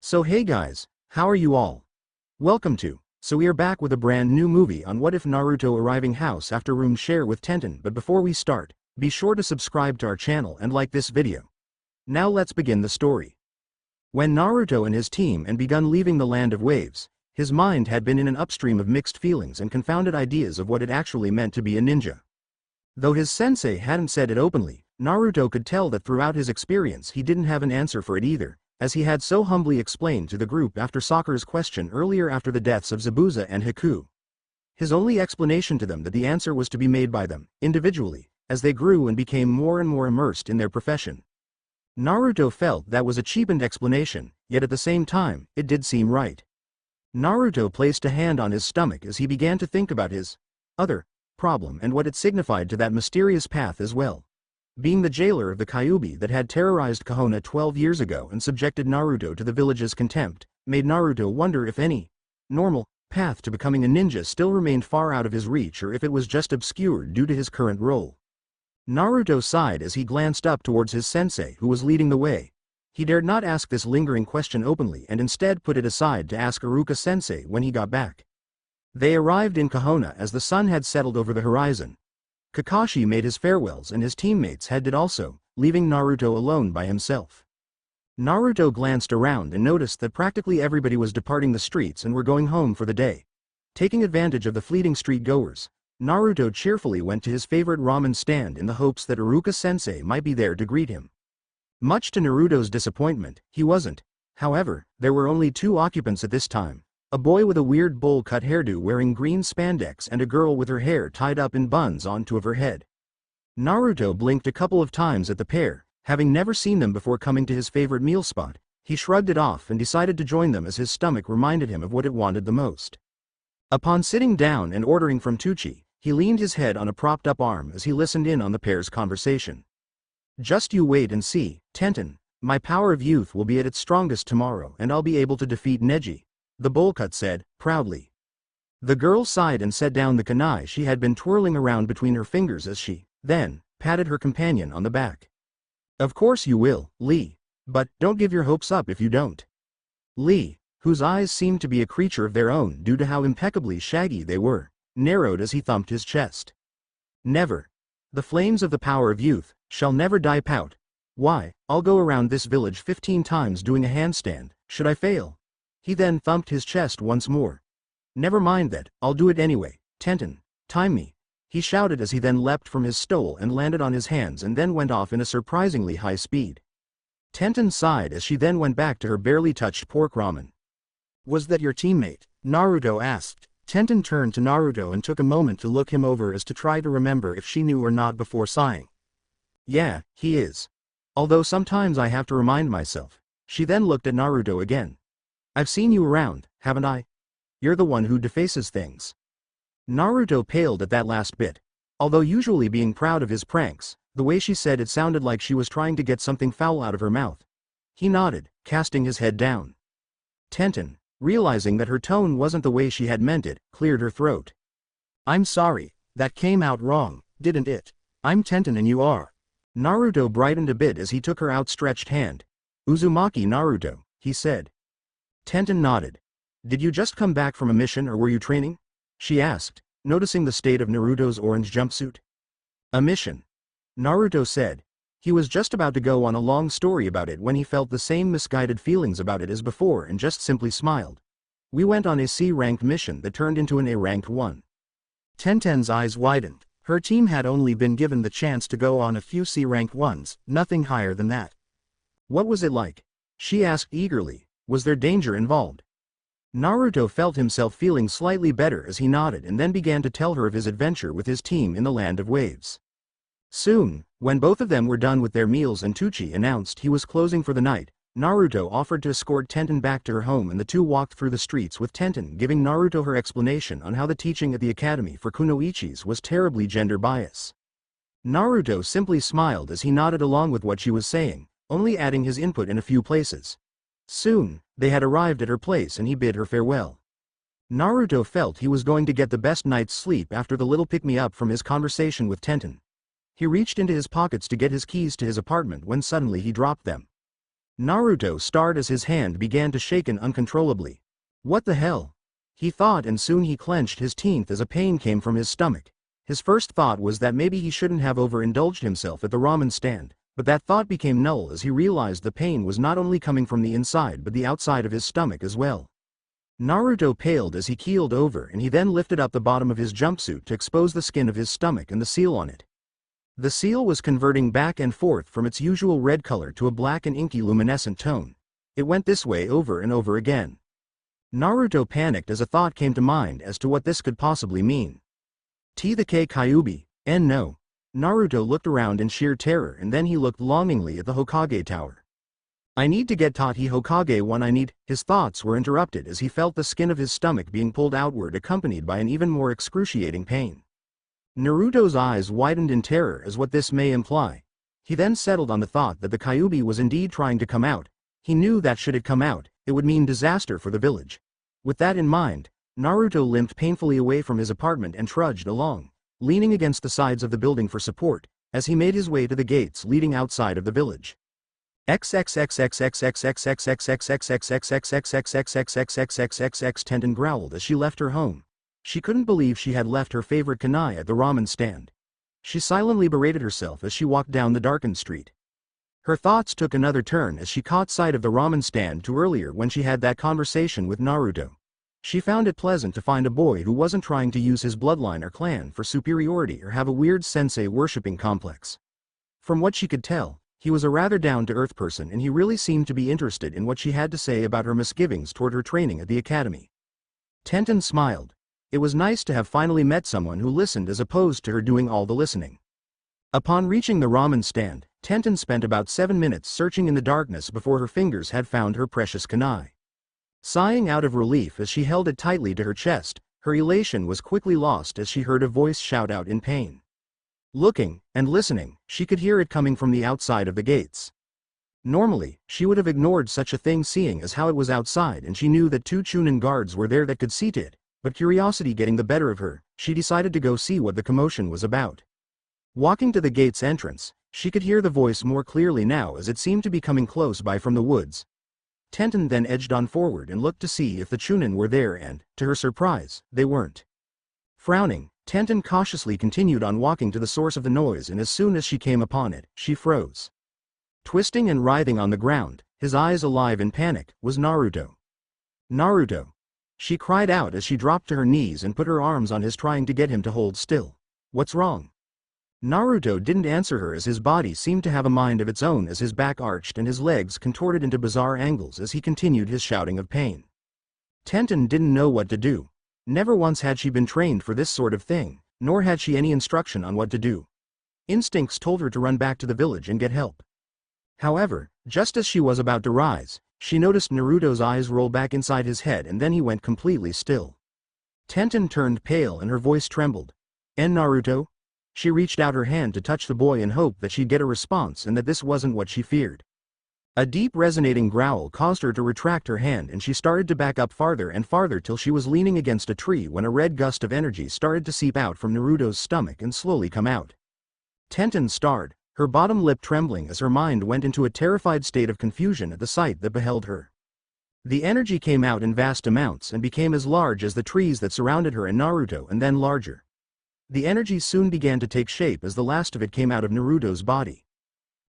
So hey guys, how are you all? Welcome to. So we are back with a brand new movie on What If Naruto arriving house after room share with Tenten, but before we start, be sure to subscribe to our channel and like this video. Now let's begin the story. When Naruto and his team had begun leaving the land of waves, his mind had been in an upstream of mixed feelings and confounded ideas of what it actually meant to be a ninja. Though his sensei hadn't said it openly, Naruto could tell that throughout his experience he didn't have an answer for it either, as he had so humbly explained to the group after Sakura's question earlier after the deaths of Zabuza and Haku. His only explanation to them that the answer was to be made by them, individually, as they grew and became more and more immersed in their profession. Naruto felt that was a cheapened explanation, yet at the same time, it did seem right. Naruto placed a hand on his stomach as he began to think about his other problem and what it signified to that mysterious path as well. Being the jailer of the Kyuubi that had terrorized Konoha 12 years ago and subjected Naruto to the village's contempt, made Naruto wonder if any normal path to becoming a ninja still remained far out of his reach or if it was just obscured due to his current role. Naruto sighed as he glanced up towards his sensei who was leading the way. He dared not ask this lingering question openly and instead put it aside to ask Iruka-sensei when he got back. They arrived in Konoha as the sun had settled over the horizon. Kakashi made his farewells and his teammates did also, leaving Naruto alone by himself. Naruto glanced around and noticed that practically everybody was departing the streets and were going home for the day. Taking advantage of the fleeting street goers, Naruto cheerfully went to his favorite ramen stand in the hopes that Iruka-sensei might be there to greet him. Much to Naruto's disappointment, he wasn't. However, there were only two occupants at this time. A boy with a weird bowl-cut hairdo wearing green spandex and a girl with her hair tied up in buns onto her head. Naruto blinked a couple of times at the pair, having never seen them before coming to his favorite meal spot. He shrugged it off and decided to join them as his stomach reminded him of what it wanted the most. Upon sitting down and ordering from Tucci, he leaned his head on a propped-up arm as he listened in on the pair's conversation. "Just you wait and see, Tenten. My power of youth will be at its strongest tomorrow and I'll be able to defeat Neji," the bowl-cut said, proudly. The girl sighed and set down the kunai she had been twirling around between her fingers as she, then, patted her companion on the back. "Of course you will, Lee. But, don't give your hopes up if you don't." Lee, whose eyes seemed to be a creature of their own due to how impeccably shaggy they were, narrowed as he thumped his chest. "Never. The flames of the power of youth shall never die out. Why, I'll go around this village 15 times doing a handstand, should I fail?" He then thumped his chest once more. "Never mind that, I'll do it anyway, Tenten. Time me," he shouted as he then leapt from his stole and landed on his hands and then went off in a surprisingly high speed. Tenten sighed as she then went back to her barely touched pork ramen. "Was that your teammate?" Naruto asked. Tenten turned to Naruto and took a moment to look him over as to try to remember if she knew or not before sighing. "Yeah, he is. Although sometimes I have to remind myself." She then looked at Naruto again. "I've seen you around, haven't I? You're the one who defaces things." Naruto paled at that last bit. Although usually being proud of his pranks, the way she said it sounded like she was trying to get something foul out of her mouth. He nodded, casting his head down. Tenten, realizing that her tone wasn't the way she had meant it, cleared her throat. "I'm sorry, that came out wrong, didn't it? I'm Tenten and you are." Naruto brightened a bit as he took her outstretched hand. "Uzumaki Naruto," he said. Tenten nodded. "Did you just come back from a mission or were you training?" she asked, noticing the state of Naruto's orange jumpsuit. "A mission," Naruto said. He was just about to go on a long story about it when he felt the same misguided feelings about it as before and just simply smiled. "We went on a C-ranked mission that turned into an A-ranked one." Tenten's eyes widened. Her team had only been given the chance to go on a few C-ranked ones, nothing higher than that. "What was it like?" she asked eagerly. "Was there danger involved?" Naruto felt himself feeling slightly better as he nodded and then began to tell her of his adventure with his team in the land of waves. Soon, when both of them were done with their meals and Tucci announced he was closing for the night, Naruto offered to escort Tenten back to her home and the two walked through the streets with Tenten giving Naruto her explanation on how the teaching at the academy for kunoichis was terribly gender bias. Naruto simply smiled as he nodded along with what she was saying, only adding his input in a few places. Soon, they had arrived at her place and he bid her farewell. Naruto felt he was going to get the best night's sleep after the little pick-me-up from his conversation with Tenten. He reached into his pockets to get his keys to his apartment when suddenly he dropped them. Naruto started as his hand began to shake uncontrollably. What the hell? He thought, and soon he clenched his teeth as a pain came from his stomach. His first thought was that maybe he shouldn't have overindulged himself at the ramen stand, but that thought became null as he realized the pain was not only coming from the inside but the outside of his stomach as well. Naruto paled as he keeled over, and he then lifted up the bottom of his jumpsuit to expose the skin of his stomach and the seal on it. The seal was converting back and forth from its usual red color to a black and inky luminescent tone. It went this way over and over again. Naruto panicked as a thought came to mind as to what this could possibly mean. The Kyuubi, and no. Naruto looked around in sheer terror, and then he looked longingly at the Hokage tower. I need to get taught Hokage one I need. His thoughts were interrupted as he felt the skin of his stomach being pulled outward, accompanied by an even more excruciating pain. Naruto's eyes widened in terror as what this may imply. He then settled on the thought that the Kyuubi was indeed trying to come out. He knew that should it come out, it would mean disaster for the village. With that in mind, Naruto limped painfully away from his apartment and trudged along, leaning against the sides of the building for support, as he made his way to the gates leading outside of the village. Tenten growled as she left her home. She couldn't believe she had left her favorite kunai at the ramen stand. She silently berated herself as she walked down the darkened street. Her thoughts took another turn as she caught sight of the ramen stand too earlier when she had that conversation with Naruto. She found it pleasant to find a boy who wasn't trying to use his bloodline or clan for superiority or have a weird sensei worshipping complex. From what she could tell, he was a rather down-to-earth person, and he really seemed to be interested in what she had to say about her misgivings toward her training at the academy. Tenten smiled. It was nice to have finally met someone who listened as opposed to her doing all the listening. Upon reaching the ramen stand, Tenten spent about 7 minutes searching in the darkness before her fingers had found her precious kunai. Sighing out of relief as she held it tightly to her chest, her elation was quickly lost as she heard a voice shout out in pain. Looking and listening, she could hear it coming from the outside of the gates. Normally, she would have ignored such a thing, seeing as how it was outside and she knew that 2 Chunin guards were there that could see it. But curiosity getting the better of her, she decided to go see what the commotion was about. Walking to the gate's entrance, she could hear the voice more clearly now as it seemed to be coming close by from the woods. Tenten then edged on forward and looked to see if the Chunin were there, and, to her surprise, they weren't. Frowning, Tenten cautiously continued on walking to the source of the noise, and as soon as she came upon it, she froze. Twisting and writhing on the ground, his eyes alive in panic, was Naruto. Naruto! She cried out as she dropped to her knees and put her arms on his, trying to get him to hold still. What's wrong? Naruto didn't answer her as his body seemed to have a mind of its own as his back arched and his legs contorted into bizarre angles as he continued his shouting of pain. Tenten didn't know what to do. Never once had she been trained for this sort of thing, nor had she any instruction on what to do. Instincts told her to run back to the village and get help. However, just as she was about to rise, she noticed Naruto's eyes roll back inside his head, and then he went completely still. Tenten turned pale and her voice trembled. Naruto? She reached out her hand to touch the boy in hope that she'd get a response and that this wasn't what she feared. A deep resonating growl caused her to retract her hand, and she started to back up farther and farther till she was leaning against a tree when a red gust of energy started to seep out from Naruto's stomach and slowly come out. Tenten stared, her bottom lip trembling as her mind went into a terrified state of confusion at the sight that beheld her. The energy came out in vast amounts and became as large as the trees that surrounded her and Naruto, and then larger. The energy soon began to take shape as the last of it came out of Naruto's body.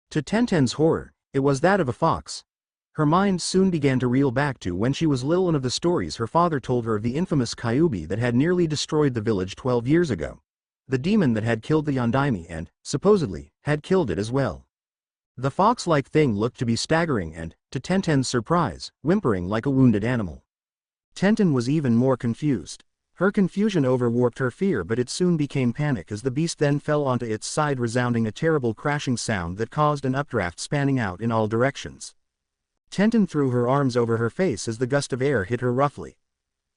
To Tenten's horror, it was that of a fox. Her mind soon began to reel back to when she was little and of the stories her father told her of the infamous Kyuubi that had nearly destroyed the village 12 years ago. The demon that had killed the Yondaime and, supposedly, had killed it as well. The fox-like thing looked to be staggering and, to Tenten's surprise, whimpering like a wounded animal. Tenten was even more confused. Her confusion overwarped her fear, but it soon became panic as the beast then fell onto its side, resounding a terrible crashing sound that caused an updraft spanning out in all directions. Tenten threw her arms over her face as the gust of air hit her roughly.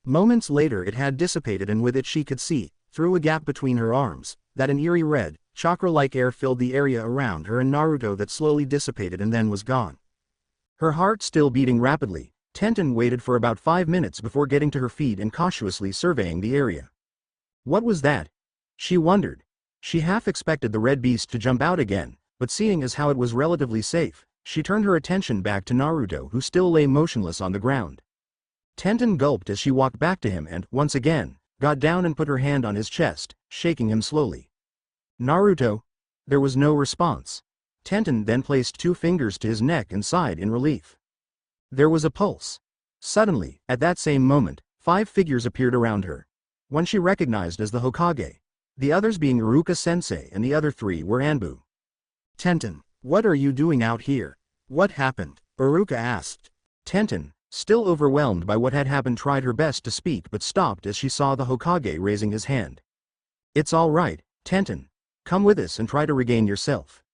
Moments later it had dissipated, and with it she could see, through a gap between her arms, that an eerie red, chakra-like air filled the area around her and Naruto that slowly dissipated and then was gone. Her heart still beating rapidly, Tenten waited for about 5 minutes before getting to her feet and cautiously surveying the area. What was that? She wondered. She half expected the red beast to jump out again, but seeing as how it was relatively safe, she turned her attention back to Naruto, who still lay motionless on the ground. Tenten gulped as she walked back to him and, once again, got down and put her hand on his chest, shaking him slowly. "Naruto?" There was no response. Tenten then placed 2 fingers to his neck and sighed in relief. There was a pulse. Suddenly, at that same moment, 5 figures appeared around her. One she recognized as the Hokage, the others being Iruka-sensei, and the other 3 were Anbu. "Tenten, what are you doing out here? What happened?" Iruka asked. Tenten, still overwhelmed by what had happened, tried her best to speak but stopped as she saw the Hokage raising his hand. "It's all right, Tenten. Come with us and try to regain yourself."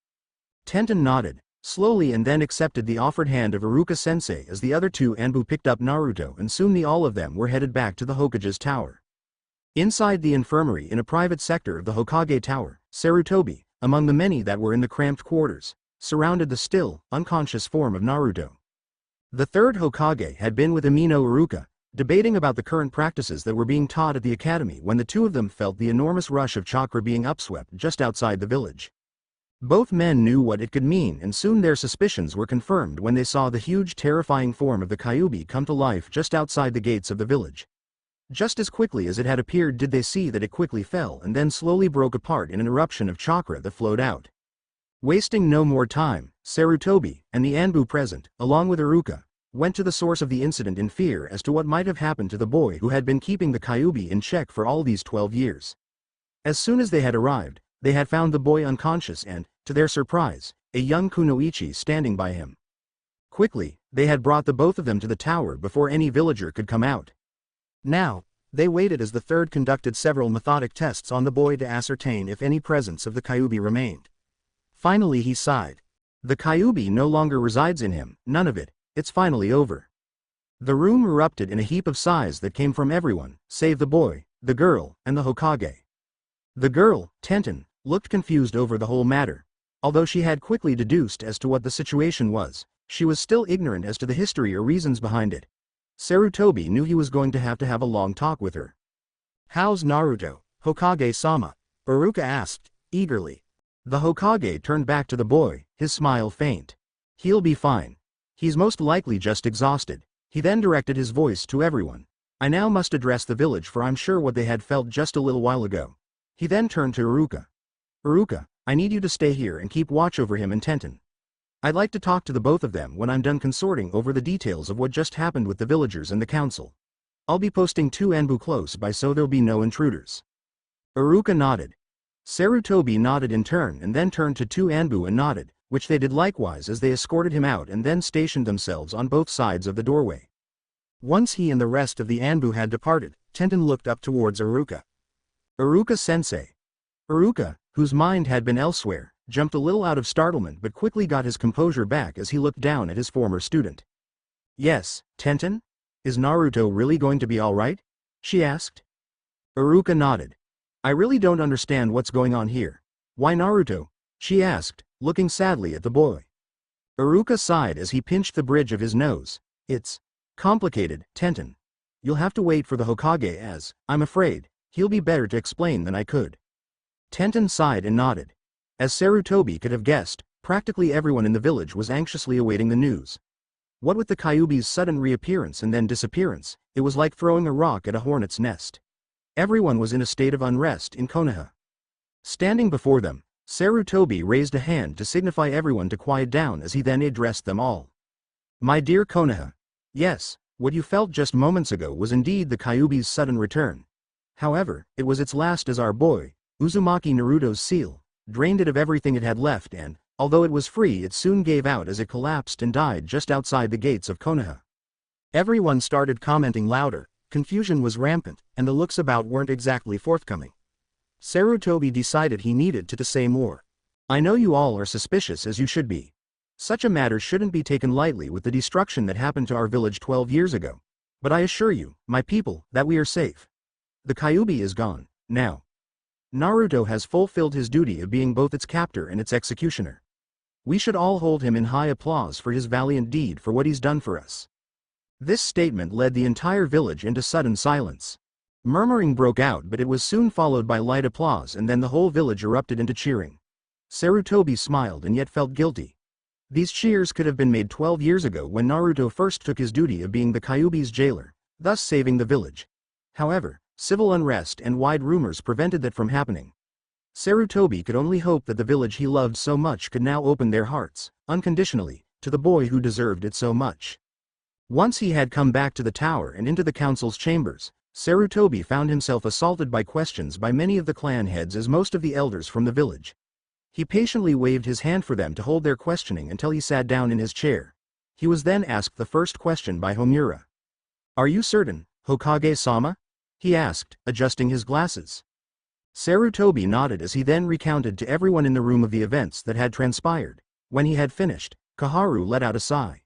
Tenten nodded, slowly, and then accepted the offered hand of Iruka-sensei as the other 2 Anbu picked up Naruto, and soon all of them were headed back to the Hokage's tower. Inside the infirmary in a private sector of the Hokage tower, Sarutobi, among the many that were in the cramped quarters, surrounded the still, unconscious form of Naruto. The 3rd Hokage had been with Amino Iruka, debating about the current practices that were being taught at the academy when the 2 of them felt the enormous rush of chakra being upswept just outside the village. Both men knew what it could mean, and soon their suspicions were confirmed when they saw the huge, terrifying form of the Kyuubi come to life just outside the gates of the village. Just as quickly as it had appeared did they see that it quickly fell and then slowly broke apart in an eruption of chakra that flowed out. Wasting no more time, Sarutobi, and the Anbu present, along with Iruka, went to the source of the incident in fear as to what might have happened to the boy who had been keeping the Kyuubi in check for all these 12 years. As soon as they had arrived, they had found the boy unconscious and, to their surprise, a young kunoichi standing by him. Quickly, they had brought the both of them to the tower before any villager could come out. Now, they waited as the 3rd conducted several methodic tests on the boy to ascertain if any presence of the Kyuubi remained. Finally he sighed. The Kyuubi no longer resides in him, none of it, it's finally over. The room erupted in a heap of sighs that came from everyone, save the boy, the girl, and the Hokage. The girl, Tenten, looked confused over the whole matter. Although she had quickly deduced as to what the situation was, she was still ignorant as to the history or reasons behind it. Sarutobi knew he was going to have a long talk with her. "How's Naruto, Hokage-sama?" Iruka asked, eagerly. The Hokage turned back to the boy, his smile faint. "He'll be fine. He's most likely just exhausted." He then directed his voice to everyone. "I now must address the village, for I'm sure what they had felt just a little while ago." He then turned to Iruka. "Iruka, I need you to stay here and keep watch over him and Tenten. I'd like to talk to the both of them when I'm done consorting over the details of what just happened with the villagers and the council. I'll be posting 2 Anbu close by so there'll be no intruders." Iruka nodded. Sarutobi nodded in turn and then turned to 2 Anbu and nodded, which they did likewise as they escorted him out and then stationed themselves on both sides of the doorway. Once he and the rest of the Anbu had departed, Tenten looked up towards Iruka. "Iruka-sensei." Iruka, whose mind had been elsewhere, jumped a little out of startlement but quickly got his composure back as he looked down at his former student. "Yes, Tenten? Is Naruto really going to be all right?" she asked. Iruka nodded. "I really don't understand what's going on here. Why Naruto?" she asked, looking sadly at the boy. Iruka sighed as he pinched the bridge of his nose. "It's complicated, Tenten. You'll have to wait for the Hokage as, I'm afraid, he'll be better to explain than I could." Tenten sighed and nodded. As Sarutobi could have guessed, practically everyone in the village was anxiously awaiting the news. What with the Kyuubi's sudden reappearance and then disappearance, it was like throwing a rock at a hornet's nest. Everyone was in a state of unrest in Konoha. Standing before them, Sarutobi raised a hand to signify everyone to quiet down as he then addressed them all. "My dear Konoha. Yes, what you felt just moments ago was indeed the Kyuubi's sudden return. However, it was its last as our boy, Uzumaki Naruto's seal, drained it of everything it had left and, although it was free, it soon gave out as it collapsed and died just outside the gates of Konoha." Everyone started commenting louder, confusion was rampant, and the looks about weren't exactly forthcoming. Sarutobi decided he needed to say more. "I know you all are suspicious as you should be. Such a matter shouldn't be taken lightly with the destruction that happened to our village 12 years ago. But I assure you, my people, that we are safe. The Kyuubi is gone, now. Naruto has fulfilled his duty of being both its captor and its executioner. We should all hold him in high applause for his valiant deed for what he's done for us." This statement led the entire village into sudden silence. Murmuring broke out, but it was soon followed by light applause and then the whole village erupted into cheering. Sarutobi smiled and yet felt guilty. These shears could have been made 12 years ago when Naruto first took his duty of being the Kyuubi's jailer, thus saving the village. However, civil unrest and wide rumors prevented that from happening. Sarutobi could only hope that the village he loved so much could now open their hearts, unconditionally, to the boy who deserved it so much. Once he had come back to the tower and into the council's chambers, Sarutobi found himself assaulted by questions by many of the clan heads as most of the elders from the village. He patiently waved his hand for them to hold their questioning until he sat down in his chair. He was then asked the first question by Homura. "Are you certain, Hokage-sama?" he asked, adjusting his glasses. Sarutobi nodded as he then recounted to everyone in the room of the events that had transpired. When he had finished, Kaharu let out a sigh.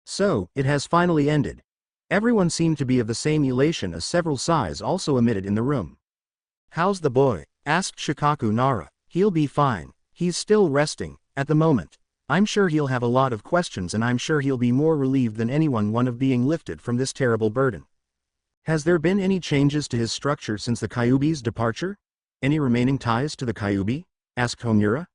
"So, it has finally ended." Everyone seemed to be of the same elation as several sighs also emitted in the room. "How's the boy?" asked Shikaku Nara. "He'll be fine. He's still resting, at the moment. I'm sure he'll have a lot of questions and I'm sure he'll be more relieved than anyone of being lifted from this terrible burden." "Has there been any changes to his structure since the Kyuubi's departure? Any remaining ties to the Kyuubi?" asked Homura.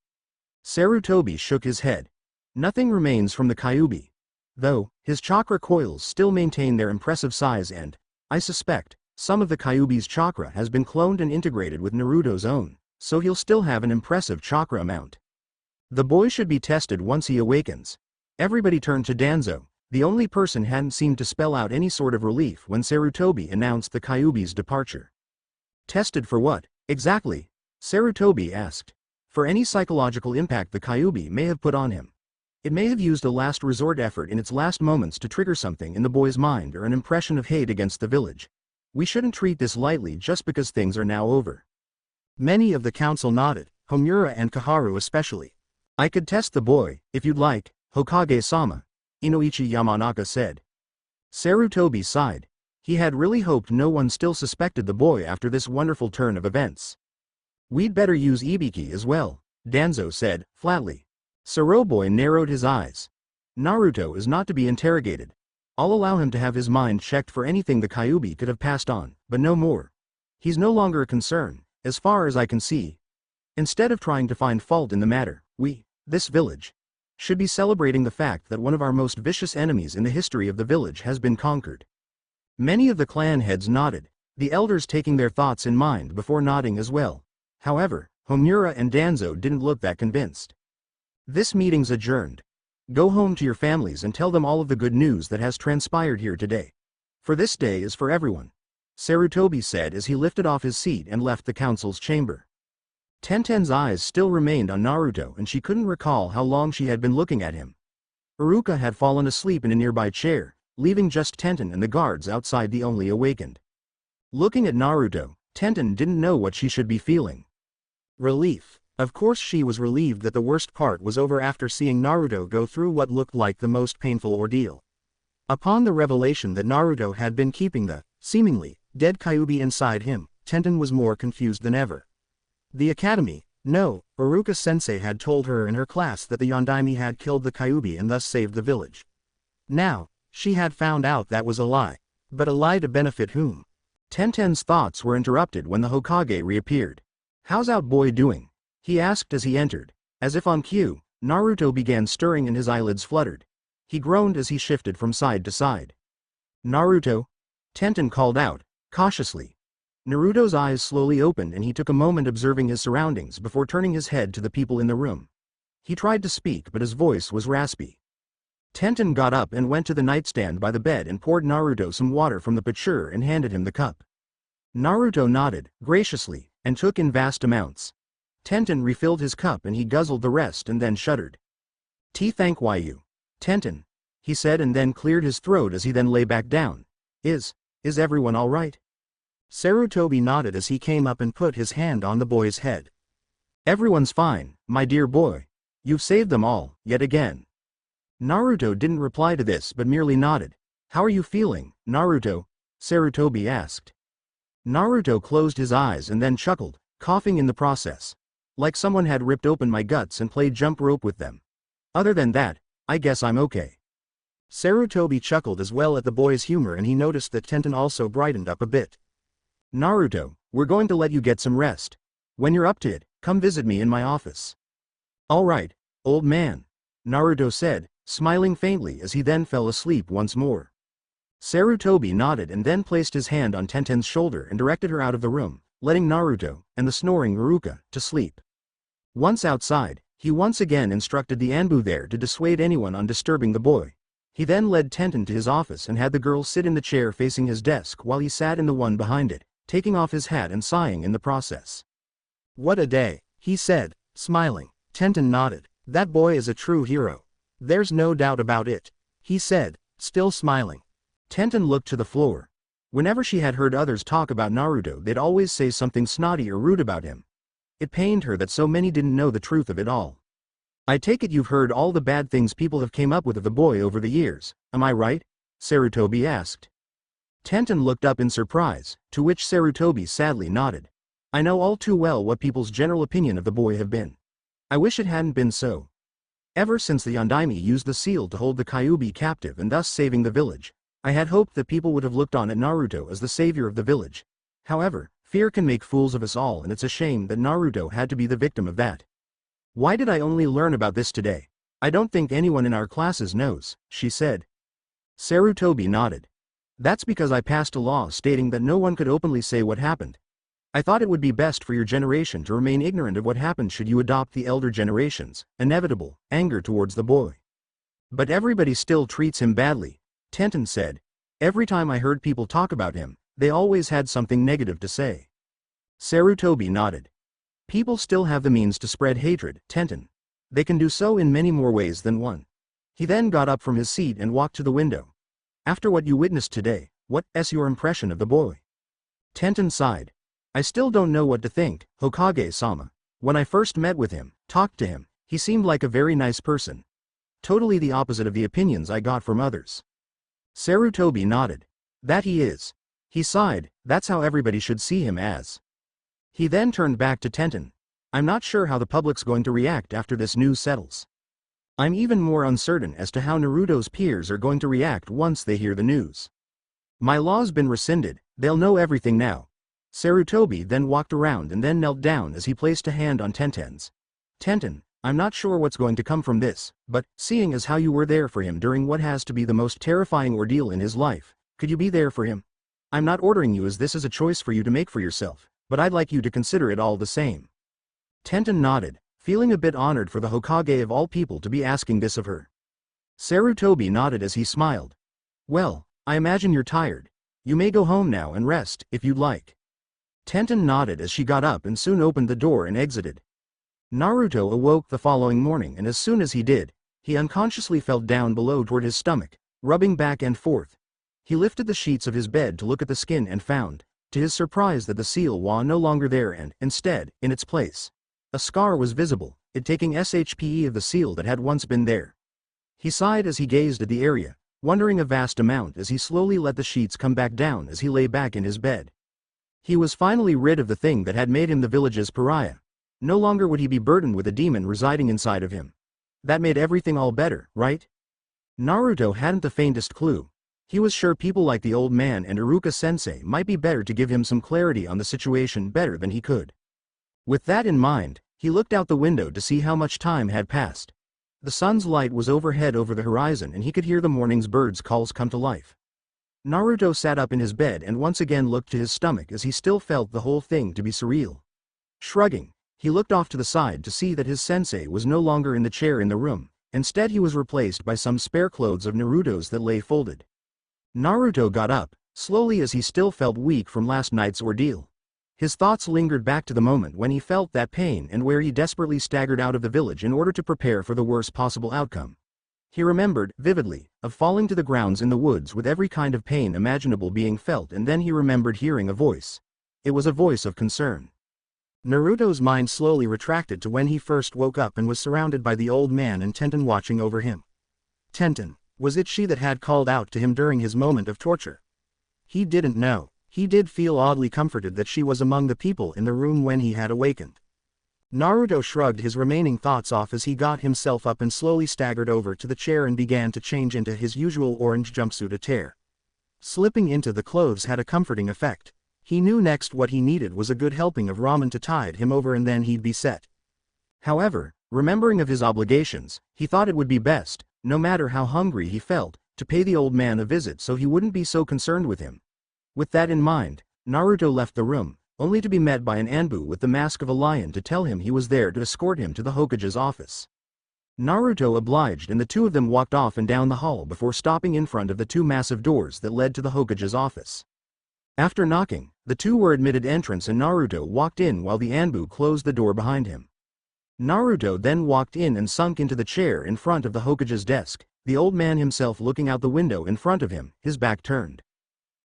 Sarutobi shook his head. "Nothing remains from the Kyuubi. Though, his chakra coils still maintain their impressive size and, I suspect, some of the Kyuubi's chakra has been cloned and integrated with Naruto's own, so he'll still have an impressive chakra amount. The boy should be tested once he awakens." Everybody turned to Danzo. The only person hadn't seemed to spell out any sort of relief when Sarutobi announced the Kyuubi's departure. "Tested for what, exactly?" Sarutobi asked. "For any psychological impact the Kyuubi may have put on him. It may have used a last resort effort in its last moments to trigger something in the boy's mind or an impression of hate against the village. We shouldn't treat this lightly just because things are now over." Many of the council nodded, Homura and Kaharu especially. "I could test the boy, if you'd like, Hokage-sama," Inoichi Yamanaka said. Sarutobi sighed. He had really hoped no one still suspected the boy after this wonderful turn of events. "We'd better use Ibiki as well," Danzo said, flatly. Saruboy narrowed his eyes. "Naruto is not to be interrogated. I'll allow him to have his mind checked for anything the Kyuubi could have passed on, but no more. He's no longer a concern, as far as I can see. Instead of trying to find fault in the matter, this village, should be celebrating the fact that one of our most vicious enemies in the history of the village has been conquered." Many of the clan heads nodded, the elders taking their thoughts in mind before nodding as well. However, Homura and Danzo didn't look that convinced. "This meeting's adjourned. Go home to your families and tell them all of the good news that has transpired here today. For this day is for everyone," Sarutobi said as he lifted off his seat and left the council's chamber. Tenten's eyes still remained on Naruto and she couldn't recall how long she had been looking at him. Iruka had fallen asleep in a nearby chair, leaving just Tenten and the guards outside the only awakened. Looking at Naruto, Tenten didn't know what she should be feeling. Relief. Of course she was relieved that the worst part was over after seeing Naruto go through what looked like the most painful ordeal. Upon the revelation that Naruto had been keeping the, seemingly, dead Kyuubi inside him, Tenten was more confused than ever. The academy, no, Iruka-sensei had told her in her class that the Yondaime had killed the Kyuubi and thus saved the village. Now, she had found out that was a lie. But a lie to benefit whom? Tenten's thoughts were interrupted when the Hokage reappeared. "How's out boy doing?" he asked as he entered. As if on cue, Naruto began stirring and his eyelids fluttered. He groaned as he shifted from side to side. "Naruto?" Tenten called out, cautiously. Naruto's eyes slowly opened and he took a moment observing his surroundings before turning his head to the people in the room. He tried to speak but his voice was raspy. Tenten got up and went to the nightstand by the bed and poured Naruto some water from the pitcher and handed him the cup. Naruto nodded, graciously, and took in vast amounts. Tenten refilled his cup and he guzzled the rest and then shuddered. Thank you, Tenten," he said and then cleared his throat as he then lay back down. Is everyone all right?" Sarutobi nodded as he came up and put his hand on the boy's head. "Everyone's fine, my dear boy. You've saved them all, yet again." Naruto didn't reply to this but merely nodded. "How are you feeling, Naruto?" Sarutobi asked. Naruto closed his eyes and then chuckled, coughing in the process. "Like someone had ripped open my guts and played jump rope with them. Other than that, I guess I'm okay." Sarutobi chuckled as well at the boy's humor and he noticed that Tenten also brightened up a bit. "Naruto, we're going to let you get some rest. When you're up to it, come visit me in my office." "All right, old man." Naruto said, smiling faintly as he then fell asleep once more. Sarutobi nodded and then placed his hand on Tenten's shoulder and directed her out of the room, letting Naruto, and the snoring Iruka, to sleep. Once outside, he once again instructed the Anbu there to dissuade anyone on disturbing the boy. He then led Tenten to his office and had the girl sit in the chair facing his desk while he sat in the one behind it, taking off his hat and sighing in the process. "What a day," he said, smiling. Tenten nodded. "That boy is a true hero. There's no doubt about it," he said, still smiling. Tenten looked to the floor. Whenever she had heard others talk about Naruto, they'd always say something snotty or rude about him. It pained her that so many didn't know the truth of it all. "I take it you've heard all the bad things people have came up with of the boy over the years, am I right?" Sarutobi asked. Tenten looked up in surprise, to which Sarutobi sadly nodded. "I know all too well what people's general opinion of the boy have been. I wish it hadn't been so. Ever since the Yondaime used the seal to hold the Kyuubi captive and thus saving the village, I had hoped that people would have looked on at Naruto as the savior of the village. However, fear can make fools of us all, and it's a shame that Naruto had to be the victim of that. Why did I only learn about this today? I don't think anyone in our classes knows," she said. Sarutobi nodded. "That's because I passed a law stating that no one could openly say what happened. I thought it would be best for your generation to remain ignorant of what happened should you adopt the elder generation's inevitable anger towards the boy. But everybody still treats him badly," Tenten said. "Every time I heard people talk about him, they always had something negative to say." Sarutobi nodded. "People still have the means to spread hatred, Tenten. They can do so in many more ways than one." He then got up from his seat and walked to the window. "After what you witnessed today, what's your impression of the boy?" Tenten sighed. "I still don't know what to think, Hokage-sama. When I first met with him, talked to him, he seemed like a very nice person. Totally the opposite of the opinions I got from others." Sarutobi nodded. "That he is." He sighed. "That's how everybody should see him as." He then turned back to Tenten. "I'm not sure how the public's going to react after this news settles. I'm even more uncertain as to how Naruto's peers are going to react once they hear the news. My law's been rescinded, they'll know everything now." Sarutobi then walked around and then knelt down as he placed a hand on Tenten's. "Tenten, I'm not sure what's going to come from this, but, seeing as how you were there for him during what has to be the most terrifying ordeal in his life, could you be there for him? I'm not ordering you, as this is a choice for you to make for yourself, but I'd like you to consider it all the same." Tenten nodded, feeling a bit honored for the Hokage of all people to be asking this of her. Sarutobi nodded as he smiled. "Well, I imagine you're tired. You may go home now and rest, if you'd like." Tenten nodded as she got up and soon opened the door and exited. Naruto awoke the following morning, and as soon as he did, he unconsciously fell down below toward his stomach, rubbing back and forth. He lifted the sheets of his bed to look at the skin and found, to his surprise, that the seal was no longer there and, instead, in its place, a scar was visible, it taking shpe of the seal that had once been there. He sighed as he gazed at the area, wondering a vast amount as he slowly let the sheets come back down as he lay back in his bed. He was finally rid of the thing that had made him the village's pariah. No longer would he be burdened with a demon residing inside of him. That made everything all better, right? Naruto hadn't the faintest clue. He was sure people like the old man and Iruka-sensei might be better to give him some clarity on the situation better than he could. With that in mind, he looked out the window to see how much time had passed. The sun's light was overhead over the horizon, and he could hear the morning's birds' calls come to life. Naruto sat up in his bed and once again looked to his stomach as he still felt the whole thing to be surreal. Shrugging, he looked off to the side to see that his sensei was no longer in the chair in the room. Instead, he was replaced by some spare clothes of Naruto's that lay folded. Naruto got up, slowly, as he still felt weak from last night's ordeal. His thoughts lingered back to the moment when he felt that pain and where he desperately staggered out of the village in order to prepare for the worst possible outcome. He remembered, vividly, of falling to the grounds in the woods with every kind of pain imaginable being felt, and then he remembered hearing a voice. It was a voice of concern. Naruto's mind slowly retracted to when he first woke up and was surrounded by the old man and Tenten watching over him. Tenten, was it she that had called out to him during his moment of torture? He didn't know. He did feel oddly comforted that she was among the people in the room when he had awakened. Naruto shrugged his remaining thoughts off as he got himself up and slowly staggered over to the chair and began to change into his usual orange jumpsuit attire. Slipping into the clothes had a comforting effect. He knew next what he needed was a good helping of ramen to tide him over, and then he'd be set. However, Remembering of his obligations, he thought it would be best, no matter how hungry he felt, to pay the old man a visit so he wouldn't be so concerned with him. With that in mind, Naruto left the room, only to be met by an Anbu with the mask of a lion to tell him he was there to escort him to the Hokage's office. Naruto obliged and the two of them walked off and down the hall before stopping in front of the two massive doors that led to the Hokage's office. After knocking, the two were admitted entrance and Naruto walked in while the Anbu closed the door behind him. Naruto then walked in and sunk into the chair in front of the Hokage's desk, the old man himself looking out the window in front of him, his back turned.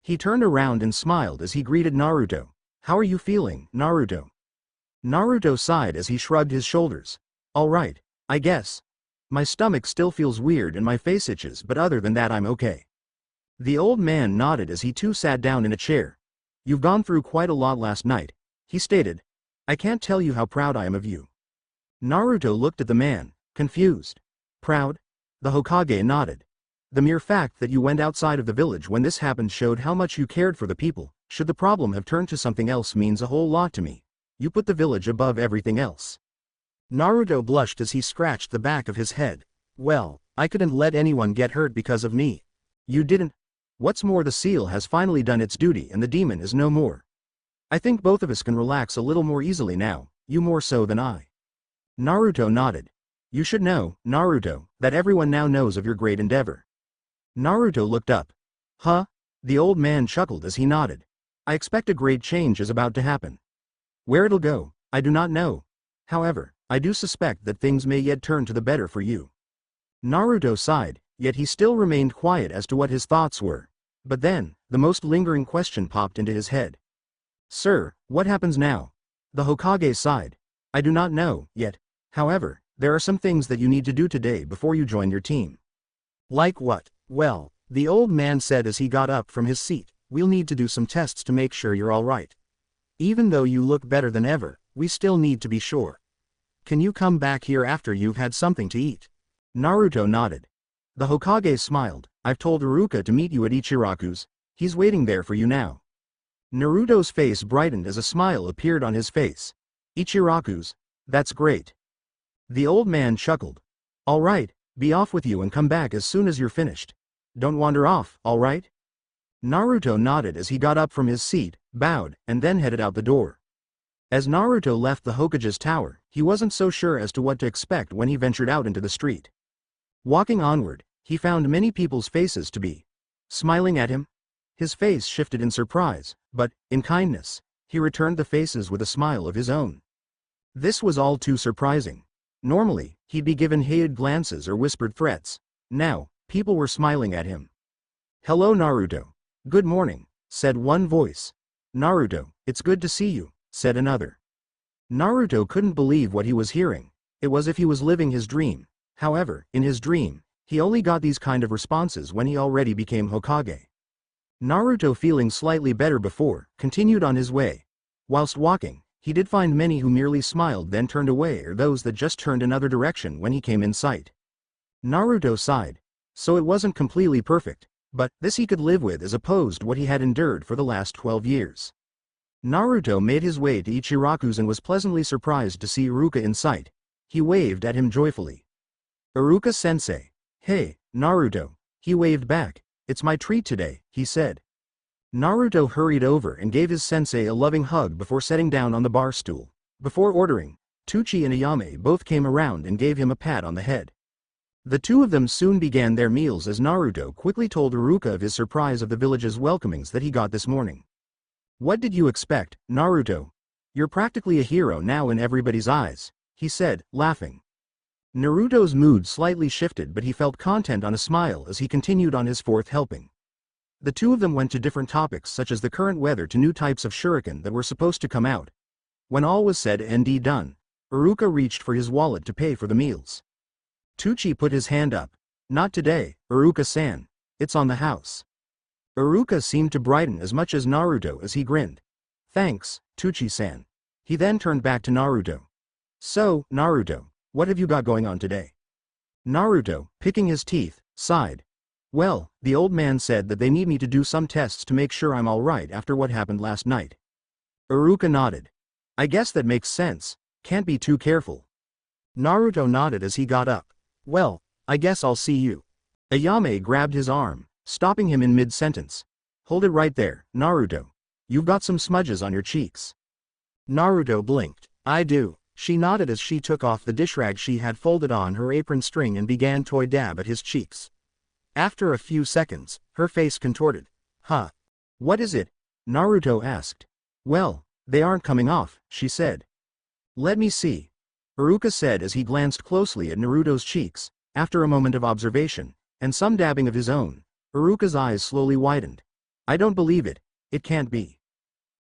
He turned around and smiled as he greeted Naruto. "How are you feeling, Naruto?" Naruto sighed as he shrugged his shoulders. "All right, I guess. My stomach still feels weird and my face itches, but other than that I'm okay." The old man nodded as he too sat down in a chair. "You've gone through quite a lot last night," he stated. "I can't tell you how proud I am of you." Naruto looked at the man, confused. "Proud?" The Hokage nodded. "The mere fact that you went outside of the village when this happened showed how much you cared for the people. Should the problem have turned to something else means a whole lot to me. You put the village above everything else." Naruto blushed as he scratched the back of his head. "Well, I couldn't let anyone get hurt because of me." "You didn't? What's more, the seal has finally done its duty and the demon is no more. I think both of us can relax a little more easily now, you more so than I." Naruto nodded. "You should know, Naruto, that everyone now knows of your great endeavor." Naruto looked up. "Huh?" The old man chuckled as he nodded. "I expect a great change is about to happen. Where it'll go, I do not know. However, I do suspect that things may yet turn to the better for you." Naruto sighed, yet he still remained quiet as to what his thoughts were. But then, the most lingering question popped into his head. "Sir, what happens now?" The Hokage sighed. "I do not know, yet. However, there are some things that you need to do today before you join your team." "Like what?" "Well," the old man said as he got up from his seat, "we'll need to do some tests to make sure you're all right. Even though you look better than ever, we still need to be sure. Can you come back here after you've had something to eat?" Naruto nodded. The Hokage smiled. "I've told Iruka to meet you at Ichiraku's. He's waiting there for you now." Naruto's face brightened as a smile appeared on his face. "Ichiraku's? That's great." The old man chuckled. "All right, be off with you and come back as soon as you're finished. Don't wander off, all right?" Naruto nodded as he got up from his seat, bowed, and then headed out the door. As Naruto left the Hokage's tower, he wasn't so sure as to what to expect when he ventured out into the street. Walking onward, he found many people's faces to be smiling at him. His face shifted in surprise, but, in kindness, he returned the faces with a smile of his own. This was all too surprising. Normally, he'd be given hated glances or whispered threats. Now, people were smiling at him. "Hello Naruto. Good morning," said one voice. "Naruto, it's good to see you," said another. Naruto couldn't believe what he was hearing. It was as if he was living his dream. However, in his dream, he only got these kind of responses when he already became Hokage. Naruto, feeling slightly better before, continued on his way. Whilst walking, he did find many who merely smiled then turned away, or those that just turned another direction when he came in sight. Naruto sighed. So it wasn't completely perfect, but this he could live with as opposed to what he had endured for the last 12 years. Naruto made his way to Ichiraku's and was pleasantly surprised to see Iruka in sight. He waved at him joyfully. "Iruka-sensei." "Hey, Naruto." He waved back. "It's my treat today," he said. Naruto hurried over and gave his sensei a loving hug before setting down on the bar stool. Before ordering, Tucci and Ayame both came around and gave him a pat on the head. The two of them soon began their meals as Naruto quickly told Iruka of his surprise of the village's welcomings that he got this morning. "What did you expect, Naruto? You're practically a hero now in everybody's eyes," he said, laughing. Naruto's mood slightly shifted, but he felt content on a smile as he continued on his fourth helping. The two of them went to different topics such as the current weather to new types of shuriken that were supposed to come out. When all was said and done, Iruka reached for his wallet to pay for the meals. Tucci put his hand up. "Not today, Iruka-san. It's on the house." Iruka seemed to brighten as much as Naruto as he grinned. "Thanks, Tucci-san." He then turned back to Naruto. "So, Naruto, what have you got going on today?" Naruto, picking his teeth, sighed. "Well, the old man said that they need me to do some tests to make sure I'm all right after what happened last night." Iruka nodded. "I guess that makes sense. Can't be too careful." Naruto nodded as he got up. Well, I guess I'll see you. Ayame grabbed his arm, stopping him in mid-sentence. Hold it right there, Naruto. You've got some smudges on your cheeks. Naruto blinked. I do. She nodded as she took off the dish rag she had folded on her apron string and began to dab at his cheeks. After a few seconds, her face contorted. Huh. What is it? Naruto asked. Well, they aren't coming off, she said. Let me see. Iruka said as he glanced closely at Naruto's cheeks. After a moment of observation, and some dabbing of his own, Iruka's eyes slowly widened. I don't believe it. It can't be.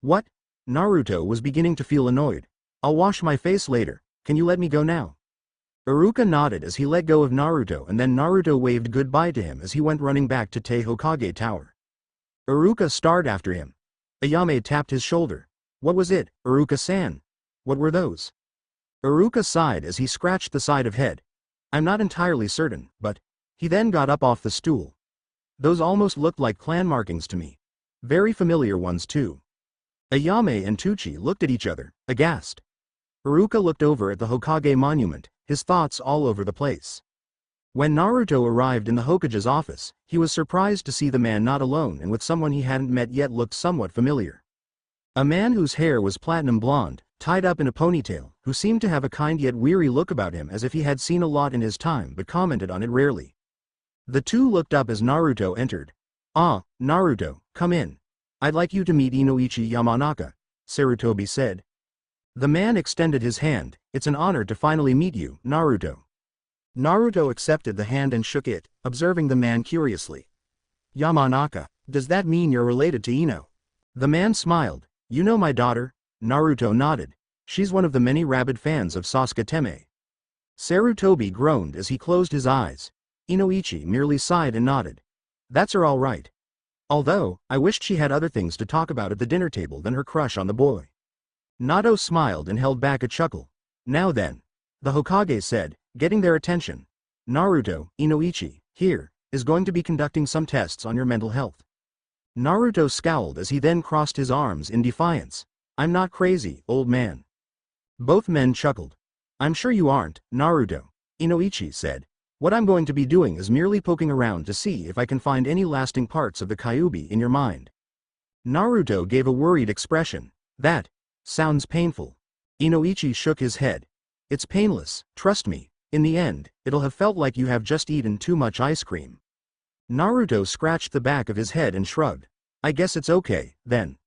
What? Naruto was beginning to feel annoyed. I'll wash my face later, can you let me go now? Iruka nodded as he let go of Naruto, and then Naruto waved goodbye to him as he went running back to Hokage Tower. Iruka starred after him. Ayame tapped his shoulder. What was it, Iruka-san? What were those? Iruka sighed as he scratched the side of head. I'm not entirely certain, but... He then got up off the stool. Those almost looked like clan markings to me. Very familiar ones too. Ayame and Tucci looked at each other, aghast. Iruka looked over at the Hokage monument, his thoughts all over the place. When Naruto arrived in the Hokage's office, he was surprised to see the man not alone and with someone he hadn't met yet looked somewhat familiar. A man whose hair was platinum blonde, tied up in a ponytail, who seemed to have a kind yet weary look about him as if he had seen a lot in his time but commented on it rarely. The two looked up as Naruto entered. Ah, Naruto, come in. I'd like you to meet Inoichi Yamanaka, Sarutobi said. The man extended his hand. It's an honor to finally meet you, Naruto. Naruto accepted the hand and shook it, observing the man curiously. Yamanaka, does that mean you're related to Ino? The man smiled. You know my daughter? Naruto nodded. She's one of the many rabid fans of Sasuke Teme. Sarutobi groaned as he closed his eyes. Inoichi merely sighed and nodded. That's her all right. Although, I wished she had other things to talk about at the dinner table than her crush on the boy. Nato smiled and held back a chuckle. Now then. The Hokage said, getting their attention. Naruto, Inoichi, here, is going to be conducting some tests on your mental health. Naruto scowled as he then crossed his arms in defiance. I'm not crazy, old man. Both men chuckled. I'm sure you aren't, Naruto, Inoichi said. What I'm going to be doing is merely poking around to see if I can find any lasting parts of the Kyuubi in your mind. Naruto gave a worried expression. That sounds painful. Inoichi shook his head. It's painless, trust me. In the end, it'll have felt like you have just eaten too much ice cream. Naruto scratched the back of his head and shrugged. I guess it's okay, then.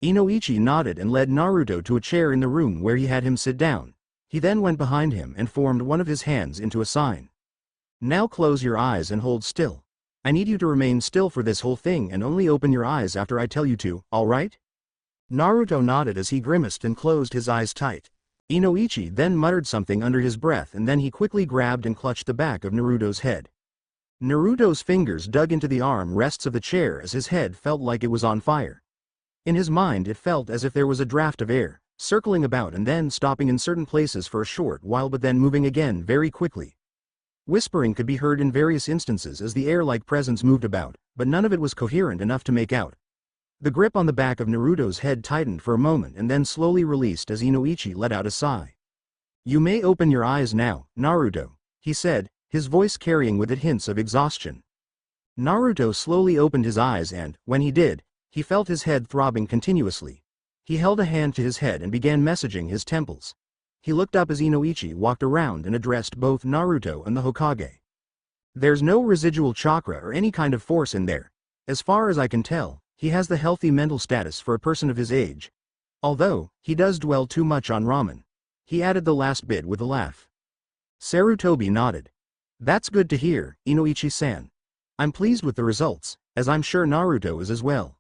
Inoichi nodded and led Naruto to a chair in the room where he had him sit down. He then went behind him and formed one of his hands into a sign. Now close your eyes and hold still. I need you to remain still for this whole thing and only open your eyes after I tell you to, alright? Naruto nodded as he grimaced and closed his eyes tight. Inoichi then muttered something under his breath and then he quickly grabbed and clutched the back of Naruto's head. Naruto's fingers dug into the arm rests of the chair as his head felt like it was on fire. In his mind it felt as if there was a draft of air, circling about and then stopping in certain places for a short while but then moving again very quickly. Whispering could be heard in various instances as the air-like presence moved about, but none of it was coherent enough to make out. The grip on the back of Naruto's head tightened for a moment and then slowly released as Inoichi let out a sigh. You may open your eyes now, Naruto, he said, his voice carrying with it hints of exhaustion. Naruto slowly opened his eyes and, when he did, he felt his head throbbing continuously. He held a hand to his head and began massaging his temples. He looked up as Inoichi walked around and addressed both Naruto and the Hokage. There's no residual chakra or any kind of force in there. As far as I can tell, he has the healthy mental status for a person of his age. Although, he does dwell too much on ramen. He added the last bit with a laugh. Sarutobi nodded. That's good to hear, Inoichi-san. I'm pleased with the results, as I'm sure Naruto is as well.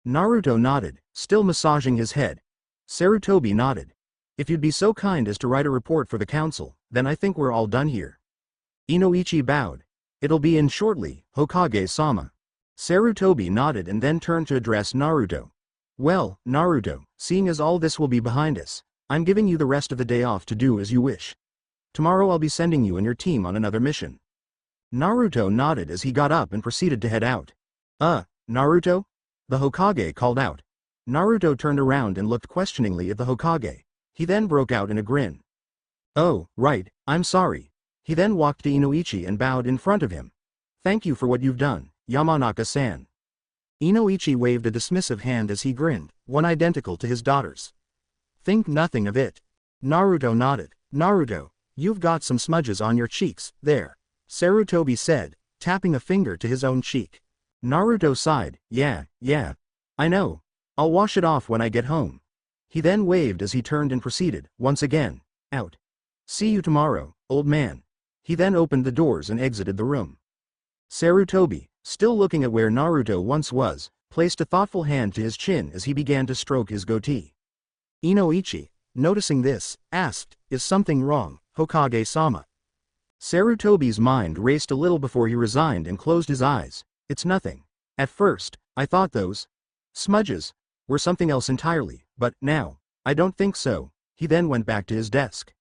Naruto nodded, still massaging his head. Sarutobi nodded. If you'd be so kind as to write a report for the council, then I think we're all done here. Inoichi bowed. It'll be in shortly, Hokage-sama. Sarutobi nodded and then turned to address Naruto. Well, Naruto, seeing as all this will be behind us, I'm giving you the rest of the day off to do as you wish. Tomorrow I'll be sending you and your team on another mission. Naruto nodded as he got up and proceeded to head out. Naruto? The Hokage called out. Naruto turned around and looked questioningly at the Hokage. He then broke out in a grin. Oh, right, I'm sorry. He then walked to Inoichi and bowed in front of him. Thank you for what you've done, Yamanaka-san. Inoichi waved a dismissive hand as he grinned, one identical to his daughter's. Think nothing of it. Naruto nodded. Naruto, you've got some smudges on your cheeks, there. Sarutobi said, tapping a finger to his own cheek. Naruto sighed, yeah, I know. I'll wash it off when I get home. He then waved as he turned and proceeded, once again, out. See you tomorrow, old man. He then opened the doors and exited the room. Sarutobi, still looking at where Naruto once was, placed a thoughtful hand to his chin as he began to stroke his goatee. Inoichi, noticing this, asked, is something wrong, Hokage-sama? Sarutobi's mind raced a little before he resigned and closed his eyes. It's nothing. At first, I thought those smudges were something else entirely, but now, I don't think so. He then went back to his desk.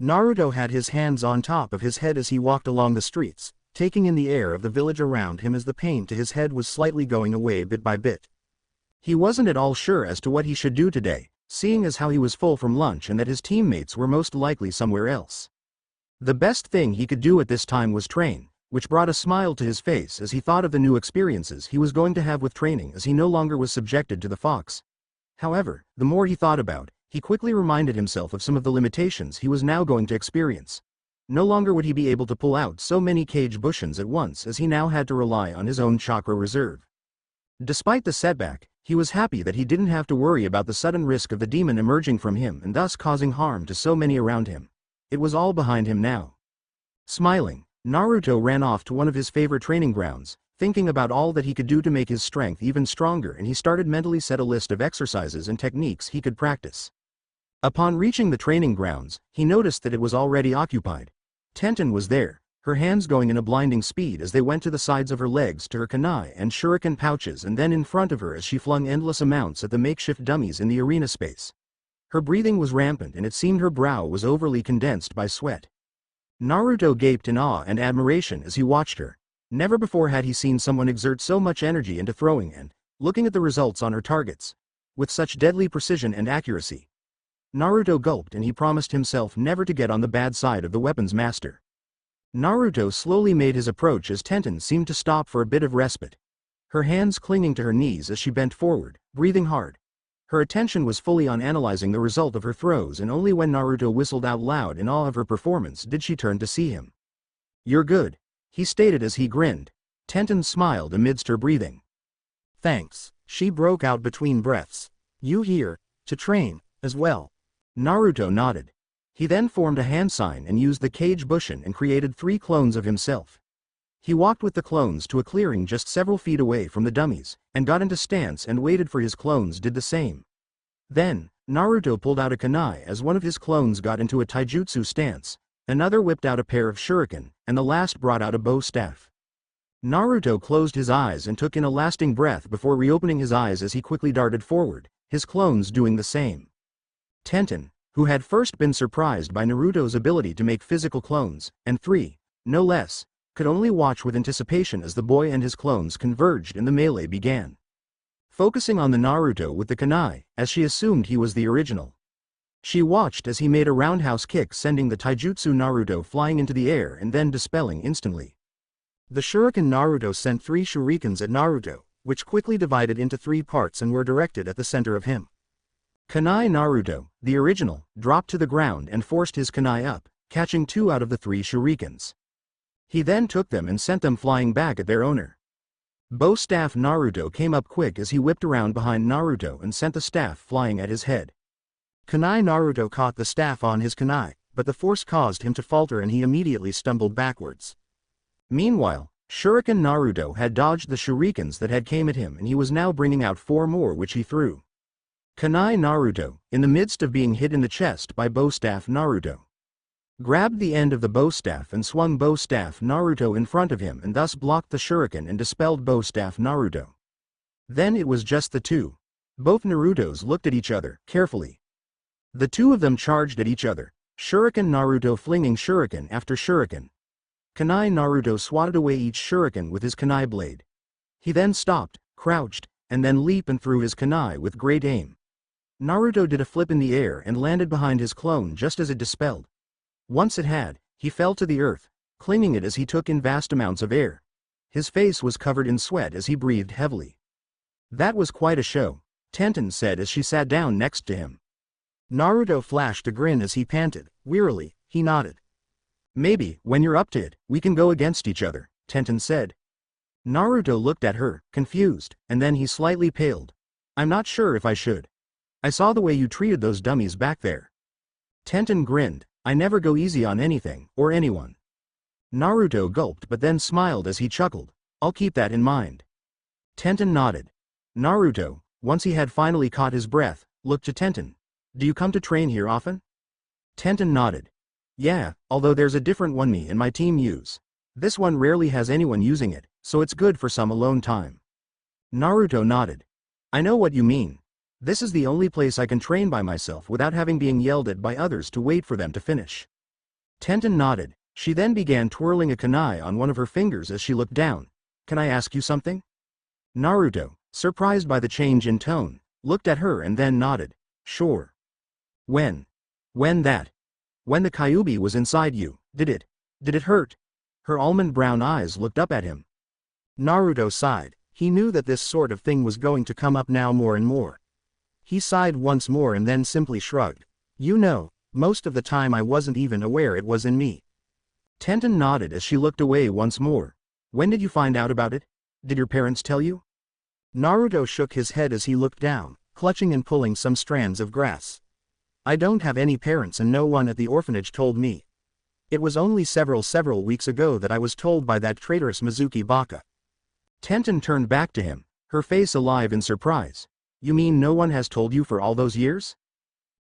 Naruto had his hands on top of his head as he walked along the streets, taking in the air of the village around him as the pain to his head was slightly going away bit by bit. He wasn't at all sure as to what he should do today, seeing as how he was full from lunch and that his teammates were most likely somewhere else. The best thing he could do at this time was train, which brought a smile to his face as he thought of the new experiences he was going to have with training as he no longer was subjected to the fox. However, the more he thought about, he quickly reminded himself of some of the limitations he was now going to experience. No longer would he be able to pull out so many cage bushins at once as he now had to rely on his own chakra reserve. Despite the setback, he was happy that he didn't have to worry about the sudden risk of the demon emerging from him and thus causing harm to so many around him. It was all behind him now. Smiling, Naruto ran off to one of his favorite training grounds, thinking about all that he could do to make his strength even stronger, and he started mentally set a list of exercises and techniques he could practice. Upon reaching the training grounds, he noticed that it was already occupied. Tenten was there, her hands going in a blinding speed as they went to the sides of her legs to her kunai and shuriken pouches and then in front of her as she flung endless amounts at the makeshift dummies in the arena space. Her breathing was rampant and it seemed her brow was overly condensed by sweat. Naruto gaped in awe and admiration as he watched her. Never before had he seen someone exert so much energy into throwing and looking at the results on her targets with such deadly precision and accuracy. Naruto gulped and he promised himself never to get on the bad side of the weapons master. Naruto slowly made his approach as Tenten seemed to stop for a bit of respite. Her hands clinging to her knees as she bent forward, breathing hard. Her attention was fully on analyzing the result of her throws, and only when Naruto whistled out loud in awe of her performance did she turn to see him. You're good, he stated as he grinned. Tenten smiled amidst her breathing. Thanks, she broke out between breaths. You here, to train, as well? Naruto nodded. He then formed a hand sign and used the cage bushin and created 3 clones of himself. He walked with the clones to a clearing just several feet away from the dummies, and got into stance and waited for his clones did the same. Then, Naruto pulled out a kunai as one of his clones got into a taijutsu stance, another whipped out a pair of shuriken, and the last brought out a bow staff. Naruto closed his eyes and took in a lasting breath before reopening his eyes as he quickly darted forward, his clones doing the same. Tenten, who had first been surprised by Naruto's ability to make physical clones, and 3, no less, could only watch with anticipation as the boy and his clones converged and the melee began. Focusing on the Naruto with the kunai, as she assumed he was the original. She watched as he made a roundhouse kick sending the taijutsu Naruto flying into the air and then dispelling instantly. The shuriken Naruto sent 3 shurikens at Naruto, which quickly divided into 3 parts and were directed at the center of him. Kunai Naruto, the original, dropped to the ground and forced his kunai up, catching 2 out of the 3 shurikens. He then took them and sent them flying back at their owner. Bow staff Naruto came up quick as he whipped around behind Naruto and sent the staff flying at his head. Kunai Naruto caught the staff on his kunai, but the force caused him to falter and he immediately stumbled backwards. Meanwhile, shuriken Naruto had dodged the shurikens that had came at him and he was now bringing out 4 more which he threw. Kunai Naruto, in the midst of being hit in the chest by bow staff Naruto, grabbed the end of the bow staff and swung bow staff Naruto in front of him and thus blocked the shuriken and dispelled bow staff Naruto. Then it was just the 2. Both Narutos looked at each other, carefully. The 2 of them charged at each other, shuriken Naruto flinging shuriken after shuriken. Kunai Naruto swatted away each shuriken with his kunai blade. He then stopped, crouched, and then leaped and threw his kunai with great aim. Naruto did a flip in the air and landed behind his clone just as it dispelled. Once it had, he fell to the earth, clinging it as he took in vast amounts of air. His face was covered in sweat as he breathed heavily. That was quite a show, Tenten said as she sat down next to him. Naruto flashed a grin as he panted. Wearily, he nodded. Maybe, when you're up to it, we can go against each other, Tenten said. Naruto looked at her, confused, and then he slightly paled. I'm not sure if I should. I saw the way you treated those dummies back there. Tenten grinned. I never go easy on anything, or anyone. Naruto gulped but then smiled as he chuckled. I'll keep that in mind. Tenten nodded. Naruto, once he had finally caught his breath, looked to Tenten. Do you come to train here often? Tenten nodded. Yeah, although there's a different one me and my team use. This one rarely has anyone using it, so it's good for some alone time. Naruto nodded. I know what you mean. This is the only place I can train by myself without having being yelled at by others to wait for them to finish. Tenten nodded. She then began twirling a kunai on one of her fingers as she looked down. Can I ask you something? Naruto, surprised by the change in tone, looked at her and then nodded. Sure. When the Kyuubi was inside you, did it hurt? Her almond brown eyes looked up at him. Naruto sighed. He knew that this sort of thing was going to come up now more and more. He sighed once more and then simply shrugged. You know, most of the time I wasn't even aware it was in me. Tenten nodded as she looked away once more. When did you find out about it? Did your parents tell you? Naruto shook his head as he looked down, clutching and pulling some strands of grass. I don't have any parents and no one at the orphanage told me. It was only several weeks ago that I was told by that traitorous Mizuki Baka. Tenten turned back to him, her face alive in surprise. You mean no one has told you for all those years?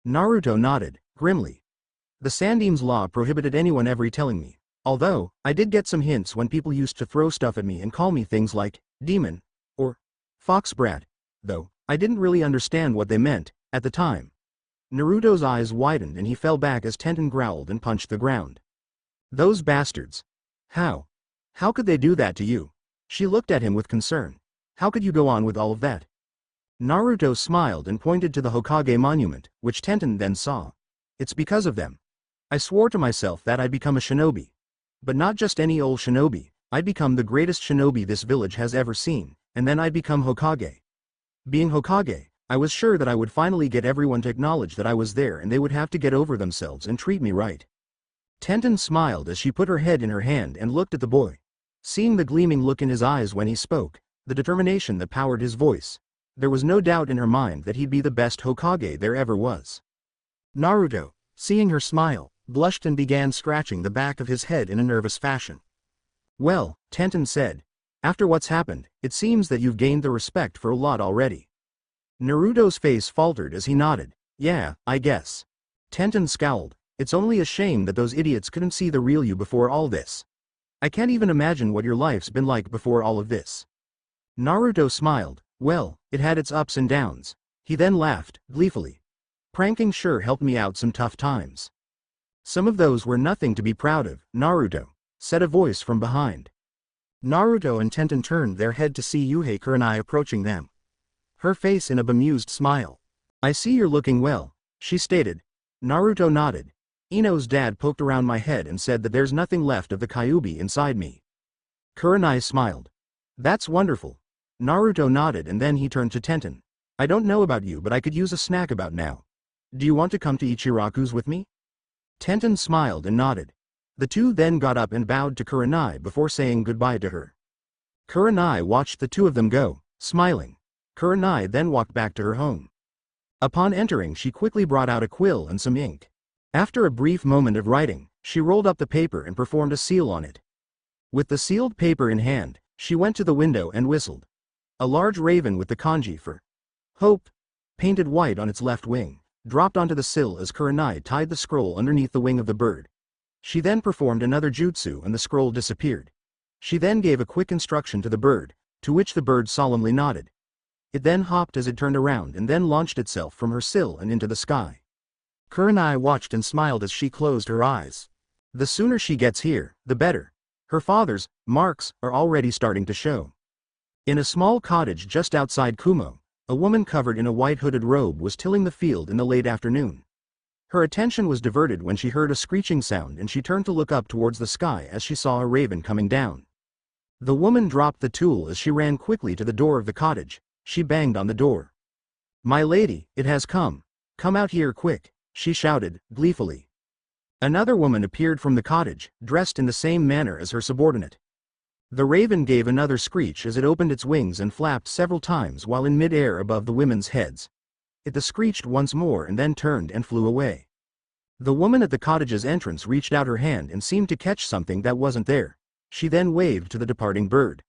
Naruto nodded, grimly. The Sandeem's law prohibited anyone ever telling me, although, I did get some hints when people used to throw stuff at me and call me things like, demon, or, fox brat, though, I didn't really understand what they meant, at the time. Naruto's eyes widened and he fell back as Tenten growled and punched the ground. Those bastards. How could they do that to you? She looked at him with concern. How could you go on with all of that? Naruto smiled and pointed to the Hokage monument, which Tenten then saw. It's because of them. I swore to myself that I'd become a shinobi. But not just any old shinobi, I'd become the greatest shinobi this village has ever seen, and then I'd become Hokage. Being Hokage, I was sure that I would finally get everyone to acknowledge that I was there and they would have to get over themselves and treat me right. Tenten smiled as she put her head in her hand and looked at the boy. Seeing the gleaming look in his eyes when he spoke, the determination that powered his voice, there was no doubt in her mind that he'd be the best Hokage there ever was. Naruto, seeing her smile, blushed and began scratching the back of his head in a nervous fashion. Well, Tenten said, after what's happened, it seems that you've gained the respect for a lot already. Naruto's face faltered as he nodded. Yeah, I guess. Tenten scowled. It's only a shame that those idiots couldn't see the real you before all this. I can't even imagine what your life's been like before all of this. Naruto smiled. Well, it had its ups and downs. He then laughed, gleefully. Pranking sure helped me out some tough times. Some of those were nothing to be proud of, Naruto, said a voice from behind. Naruto and Tenten turned their head to see Yuhei Kurenai approaching them. Her face in a bemused smile. I see you're looking well, she stated. Naruto nodded. Ino's dad poked around my head and said that there's nothing left of the Kyuubi inside me. Kurenai smiled. That's wonderful. Naruto nodded and then he turned to Tenten. I don't know about you but I could use a snack about now. Do you want to come to Ichiraku's with me? Tenten smiled and nodded. The two then got up and bowed to Kurenai before saying goodbye to her. Kurenai watched the two of them go, smiling. Kurenai then walked back to her home. Upon entering she quickly brought out a quill and some ink. After a brief moment of writing, she rolled up the paper and performed a seal on it. With the sealed paper in hand, she went to the window and whistled. A large raven with the kanji for hope, painted white on its left wing, dropped onto the sill as Kurenai tied the scroll underneath the wing of the bird. She then performed another jutsu and the scroll disappeared. She then gave a quick instruction to the bird, to which the bird solemnly nodded. It then hopped as it turned around and then launched itself from her sill and into the sky. Kurenai watched and smiled as she closed her eyes. The sooner she gets here, the better. Her father's marks are already starting to show. In a small cottage just outside Kumo, a woman covered in a white hooded robe was tilling the field in the late afternoon. Her attention was diverted when she heard a screeching sound and she turned to look up towards the sky as she saw a raven coming down. The woman dropped the tool as she ran quickly to the door of the cottage. She banged on the door. "My lady, it has come. Come out here quick," she shouted, gleefully. Another woman appeared from the cottage, dressed in the same manner as her subordinate. The raven gave another screech as it opened its wings and flapped several times while in mid-air above the women's heads. It screeched once more and then turned and flew away. The woman at the cottage's entrance reached out her hand and seemed to catch something that wasn't there. She then waved to the departing bird.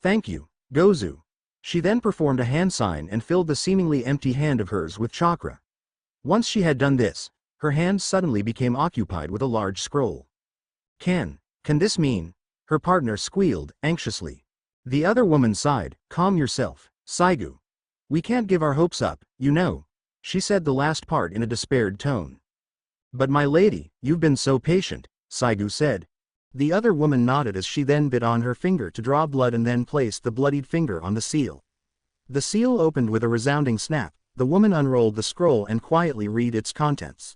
"Thank you, Gozu." She then performed a hand sign and filled the seemingly empty hand of hers with chakra. Once she had done this, her hand suddenly became occupied with a large scroll. Can this mean?" her partner squealed, anxiously. The other woman sighed. "Calm yourself, Saigu. We can't give our hopes up, you know." She said the last part in a despaired tone. "But my lady, you've been so patient," Saigu said. The other woman nodded as she then bit on her finger to draw blood and then placed the bloodied finger on the seal. The seal opened with a resounding snap. The woman unrolled the scroll and quietly read its contents.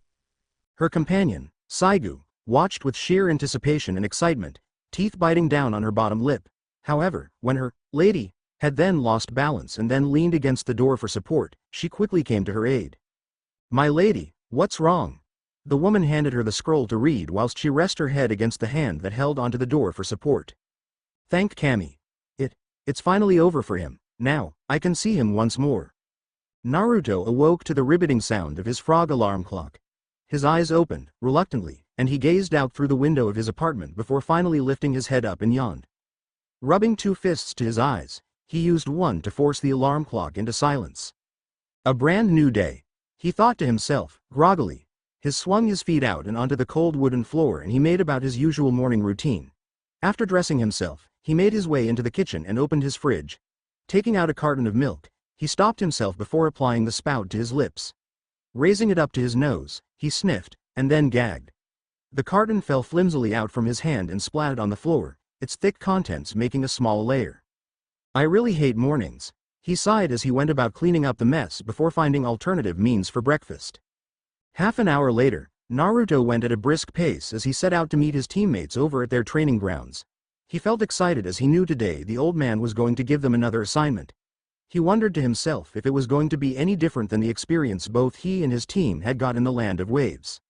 Her companion, Saigu, watched with sheer anticipation and excitement, teeth biting down on her bottom lip. However, when her lady had then lost balance and then leaned against the door for support, she quickly came to her aid. "My lady, what's wrong?" The woman handed her the scroll to read whilst she rested her head against the hand that held onto the door for support. "Thank Kami. It's finally over for him. Now, I can see him once more." Naruto awoke to the riveting sound of his frog alarm clock. His eyes opened, reluctantly, and he gazed out through the window of his apartment before finally lifting his head up and yawned. Rubbing two fists to his eyes, he used one to force the alarm clock into silence. A brand new day, he thought to himself, groggily. He swung his feet out and onto the cold wooden floor and he made about his usual morning routine. After dressing himself, he made his way into the kitchen and opened his fridge. Taking out a carton of milk, he stopped himself before applying the spout to his lips. Raising it up to his nose, he sniffed, and then gagged. The carton fell flimsily out from his hand and splattered on the floor, its thick contents making a small layer. "I really hate mornings," he sighed as he went about cleaning up the mess before finding alternative means for breakfast. Half an hour later, Naruto went at a brisk pace as he set out to meet his teammates over at their training grounds. He felt excited as he knew today the old man was going to give them another assignment. He wondered to himself if it was going to be any different than the experience both he and his team had got in the Land of Waves.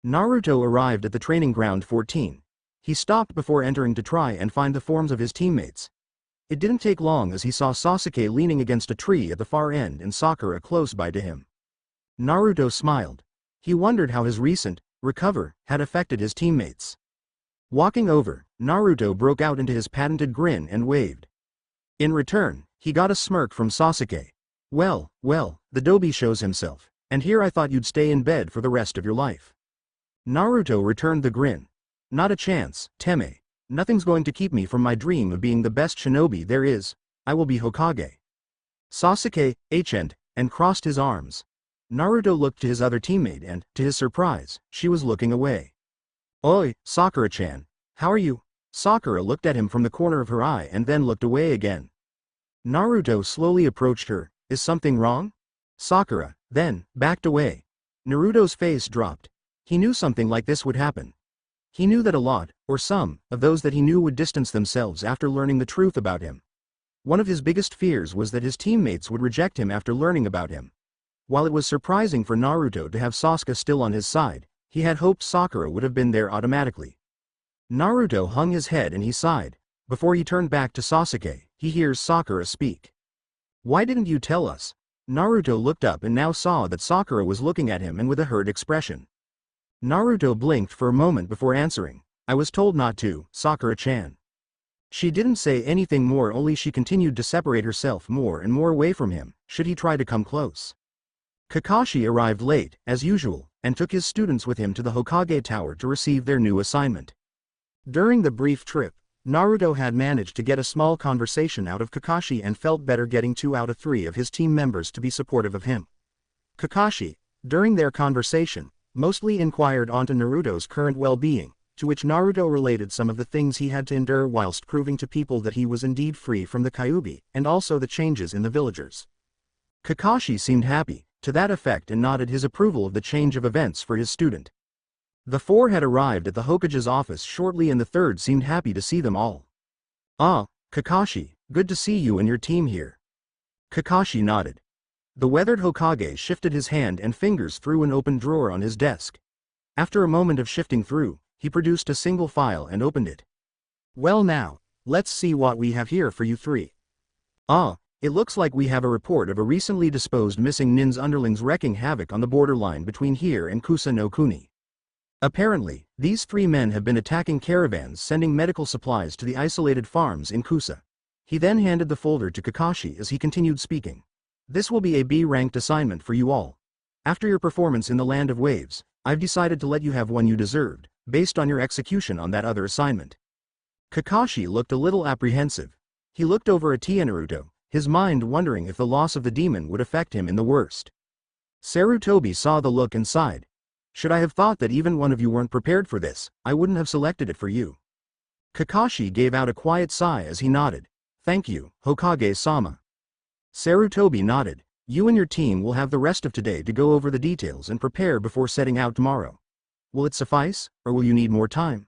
Naruto arrived at the training ground 14. He stopped before entering to try and find the forms of his teammates. It didn't take long as he saw Sasuke leaning against a tree at the far end and Sakura close by to him. Naruto smiled. He wondered how his recent recovery had affected his teammates. Walking over, Naruto broke out into his patented grin and waved. In return, he got a smirk from Sasuke. Well, the Dobi shows himself, and here I thought you'd stay in bed for the rest of your life." Naruto returned the grin. "Not a chance, Teme. Nothing's going to keep me from my dream of being the best shinobi there is. I will be Hokage." Sasuke h'd and crossed his arms. Naruto looked to his other teammate and, to his surprise, she was looking away. "Oi, Sakura-chan, how are you?" Sakura looked at him from the corner of her eye and then looked away again. Naruto slowly approached her. "Is something wrong?" Sakura, then, backed away. Naruto's face dropped. He knew something like this would happen. He knew that a lot, or some, of those that he knew would distance themselves after learning the truth about him. One of his biggest fears was that his teammates would reject him after learning about him. While it was surprising for Naruto to have Sasuke still on his side, he had hoped Sakura would have been there automatically. Naruto hung his head and he sighed. Before he turned back to Sasuke, he hears Sakura speak. "Why didn't you tell us?" Naruto looked up and now saw that Sakura was looking at him and with a hurt expression. Naruto blinked for a moment before answering. "I was told not to, Sakura-chan." She didn't say anything more, only she continued to separate herself more and more away from him, should he try to come close. Kakashi arrived late, as usual, and took his students with him to the Hokage Tower to receive their new assignment. During the brief trip, Naruto had managed to get a small conversation out of Kakashi and felt better getting 2 out of 3 of his team members to be supportive of him. Kakashi, during their conversation, mostly inquired onto Naruto's current well-being, to which Naruto related some of the things he had to endure whilst proving to people that he was indeed free from the Kyuubi, and also the changes in the villagers. Kakashi seemed happy. to that effect and nodded his approval of the change of events for his student. The four had arrived at the Hokage's office shortly and the third seemed happy to see them all. "Ah, Kakashi, good to see you and your team here." Kakashi nodded. The weathered Hokage shifted his hand and fingers through an open drawer on his desk. After a moment of shifting through, he produced a single file and opened it. "Well now, let's see what we have here for you three." "Ah, it looks like we have a report of a recently disposed missing nin's underlings wreaking havoc on the borderline between here and Kusa no Kuni. Apparently, these three men have been attacking caravans sending medical supplies to the isolated farms in Kusa." He then handed the folder to Kakashi as he continued speaking. "This will be a B-ranked assignment for you all. After your performance in the Land of Waves, I've decided to let you have one you deserved, based on your execution on that other assignment." Kakashi looked a little apprehensive. He looked over at Naruto, his mind wondering if the loss of the demon would affect him in the worst. Sarutobi saw the look and sighed. "Should I have thought that even one of you weren't prepared for this, I wouldn't have selected it for you." Kakashi gave out a quiet sigh as he nodded. "Thank you, Hokage-sama." Sarutobi nodded. "You and your team will have the rest of today to go over the details and prepare before setting out tomorrow. Will it suffice, or will you need more time?"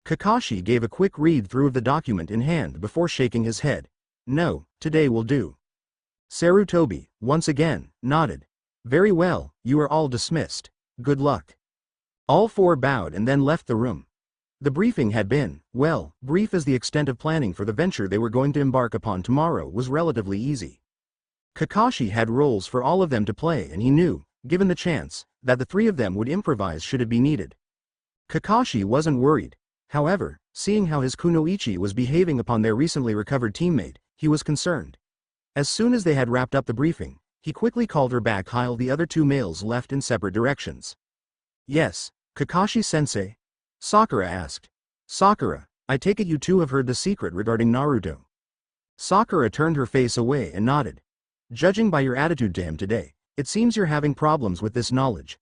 Kakashi gave a quick read-through of the document in hand before shaking his head. "No, today will do." Sarutobi, once again, nodded. "Very well, you are all dismissed. Good luck." All four bowed and then left the room. The briefing had been, well, brief as the extent of planning for the venture they were going to embark upon tomorrow was relatively easy. Kakashi had roles for all of them to play and he knew, given the chance, that the three of them would improvise should it be needed. Kakashi wasn't worried. However, seeing how his kunoichi was behaving upon their recently recovered teammate, he was concerned. As soon as they had wrapped up the briefing, he quickly called her back while the other two males left in separate directions. "Yes, Kakashi-sensei?" Sakura asked. "Sakura, I take it you two have heard the secret regarding Naruto." Sakura turned her face away and nodded. "Judging by your attitude to him today, it seems you're having problems with this knowledge.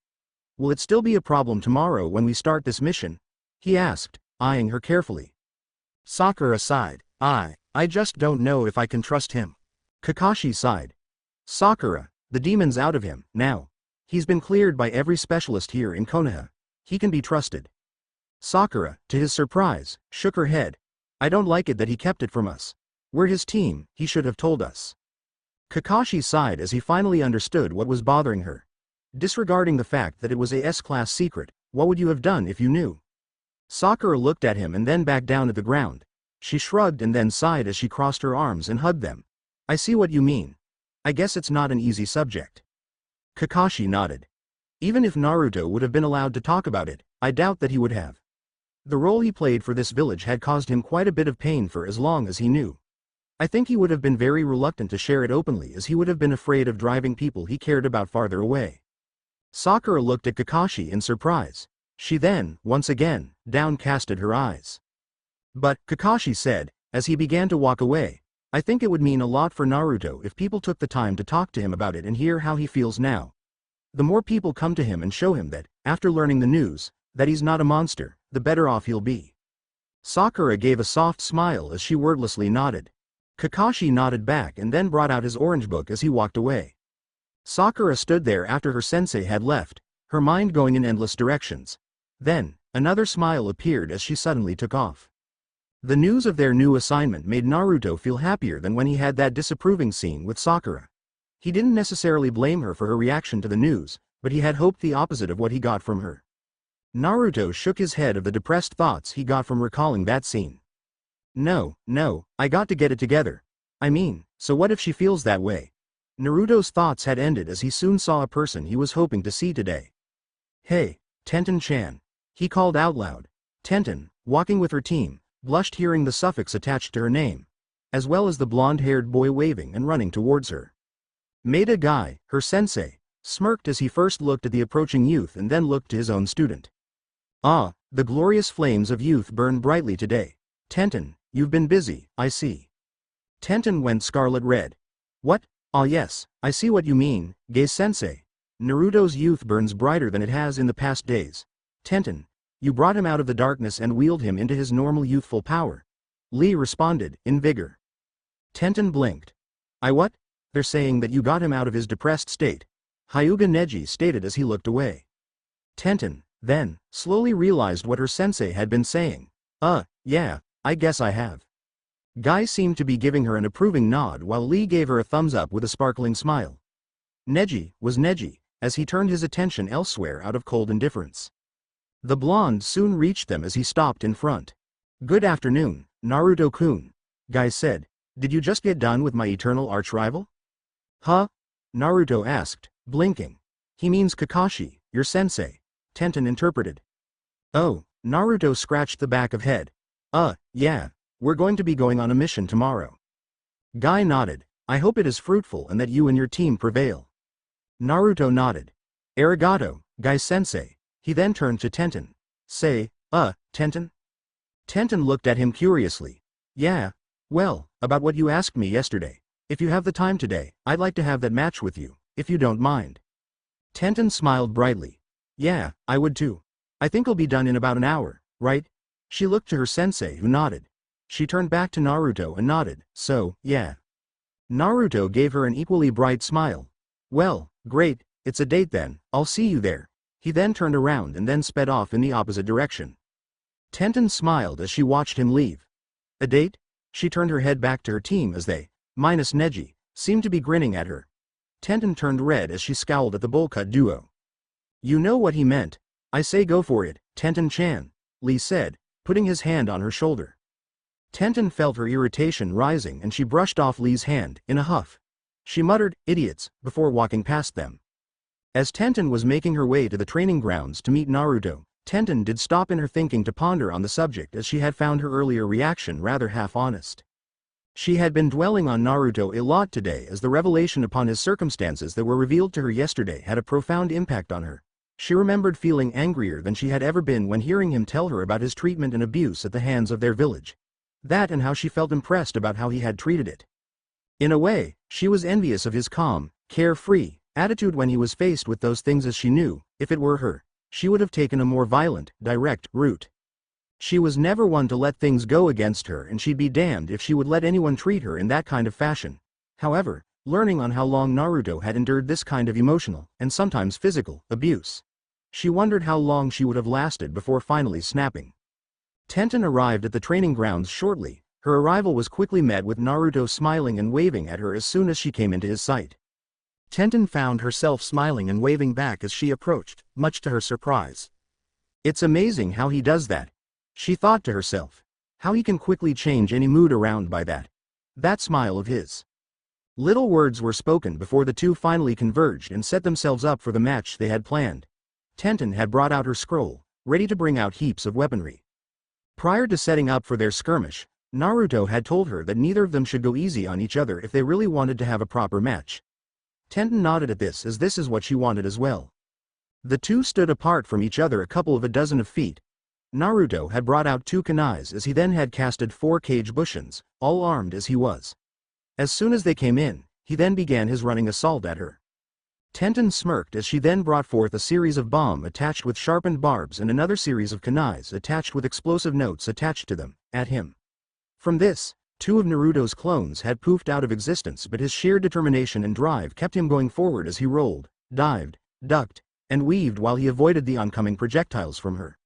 Will it still be a problem tomorrow when we start this mission?" he asked, eyeing her carefully. Sakura sighed. I just don't know if I can trust him." Kakashi sighed. "Sakura, the demon's out of him, now. He's been cleared by every specialist here in Konoha. He can be trusted." Sakura, to his surprise, shook her head. "I don't like it that he kept it from us. We're his team, he should have told us." Kakashi sighed as he finally understood what was bothering her. Disregarding the fact that it was a S-class secret, what would you have done if you knew? Sakura looked at him and then back down at the ground. She shrugged and then sighed as she crossed her arms and hugged them. "I see what you mean. I guess it's not an easy subject." Kakashi nodded. Even if Naruto would have been allowed to talk about it, I doubt that he would have. The role he played for this village had caused him quite a bit of pain for as long as he knew. I think he would have been very reluctant to share it openly as he would have been afraid of driving people he cared about farther away. Sakura looked at Kakashi in surprise. She then, once again, downcasted her eyes. "But," Kakashi said, as he began to walk away, "I think it would mean a lot for Naruto if people took the time to talk to him about it and hear how he feels now. The more people come to him and show him that, after learning the news, that he's not a monster, the better off he'll be." Sakura gave a soft smile as she wordlessly nodded. Kakashi nodded back and then brought out his orange book as he walked away. Sakura stood there after her sensei had left, her mind going in endless directions. Then, another smile appeared as she suddenly took off. The news of their new assignment made Naruto feel happier than when he had that disapproving scene with Sakura. He didn't necessarily blame her for her reaction to the news, but he had hoped the opposite of what he got from her. Naruto shook his head of the depressed thoughts he got from recalling that scene. No, I got to get it together. I mean, so what if she feels that way? Naruto's thoughts had ended as he soon saw a person he was hoping to see today. "Hey, Tenten-chan," he called out loud. Tenten, walking with her team, blushed hearing the suffix attached to her name, as well as the blonde-haired boy waving and running towards her. Maeda Guy, her sensei, smirked as he first looked at the approaching youth and then looked to his own student. "Ah, the glorious flames of youth burn brightly today. Tenten, you've been busy, I see." Tenten went scarlet red. "What? Ah yes, I see what you mean, Gai-sensei. Naruto's youth burns brighter than it has in the past days. Tenten, you brought him out of the darkness and wheeled him into his normal youthful power." Lee responded, in vigor. Tenten blinked. "I what? They're saying that you got him out of his depressed state. Hyuga Neji stated as he looked away. Tenten, then, slowly realized what her sensei had been saying. Yeah, I guess I have. Guy seemed to be giving her an approving nod while Lee gave her a thumbs up with a sparkling smile. Neji was Neji, as he turned his attention elsewhere out of cold indifference. The blonde soon reached them as he stopped in front. Good afternoon, Naruto-kun, Guy said. Did you just get done with my eternal arch-rival? Huh? Naruto asked, blinking. He means Kakashi, your sensei, Tenten interpreted. Oh, Naruto scratched the back of head. Yeah, we're going to be going on a mission tomorrow. Guy nodded. I hope it is fruitful and that you and your team prevail. Naruto nodded. Arigato, Guy-sensei. He then turned to Tenten. Say, Tenten? Tenten looked at him curiously. Yeah, well, about what you asked me yesterday. If you have the time today, I'd like to have that match with you, if you don't mind. Tenten smiled brightly. Yeah, I would too. I think I'll be done in about an hour, right? She looked to her sensei who nodded. She turned back to Naruto and nodded, so, yeah. Naruto gave her an equally bright smile. Well, great, it's a date then, I'll see you there. He then turned around and then sped off in the opposite direction. Tenten smiled as she watched him leave. A date? She turned her head back to her team as they, minus Neji, seemed to be grinning at her. Tenten turned red as she scowled at the bowl-cut duo. You know what he meant. I say go for it, Tenten-chan, Lee said, putting his hand on her shoulder. Tenten felt her irritation rising and she brushed off Lee's hand, in a huff. She muttered, idiots, before walking past them. As Tenten was making her way to the training grounds to meet Naruto, Tenten did stop in her thinking to ponder on the subject as she had found her earlier reaction rather half-honest. She had been dwelling on Naruto a lot today as the revelation upon his circumstances that were revealed to her yesterday had a profound impact on her. She remembered feeling angrier than she had ever been when hearing him tell her about his treatment and abuse at the hands of their village. That and how she felt impressed about how he had treated it. In a way, she was envious of his calm, carefree attitude when he was faced with those things as she knew, if it were her, she would have taken a more violent, direct route. She was never one to let things go against her and she'd be damned if she would let anyone treat her in that kind of fashion. However, learning on how long Naruto had endured this kind of emotional, and sometimes physical, abuse, she wondered how long she would have lasted before finally snapping. Tenten arrived at the training grounds shortly. Her arrival was quickly met with Naruto smiling and waving at her as soon as she came into his sight. Tenten found herself smiling and waving back as she approached, much to her surprise. It's amazing how he does that, she thought to herself. How he can quickly change any mood around by that. That smile of his. Little words were spoken before the two finally converged and set themselves up for the match they had planned. Tenten had brought out her scroll, ready to bring out heaps of weaponry. Prior to setting up for their skirmish, Naruto had told her that neither of them should go easy on each other if they really wanted to have a proper match. Tenten nodded at this as this is what she wanted as well. The two stood apart from each other a couple of dozen of feet. Naruto had brought out 2 kunais as he then had casted 4 kage bushins, all armed as he was. As soon as they came in, he then began his running assault at her. Tenten smirked as she then brought forth a series of bomb attached with sharpened barbs and another series of kunais attached with explosive notes attached to them, at him. From this, 2 of Naruto's clones had poofed out of existence, but his sheer determination and drive kept him going forward as he rolled, dived, ducked, and weaved while he avoided the oncoming projectiles from her.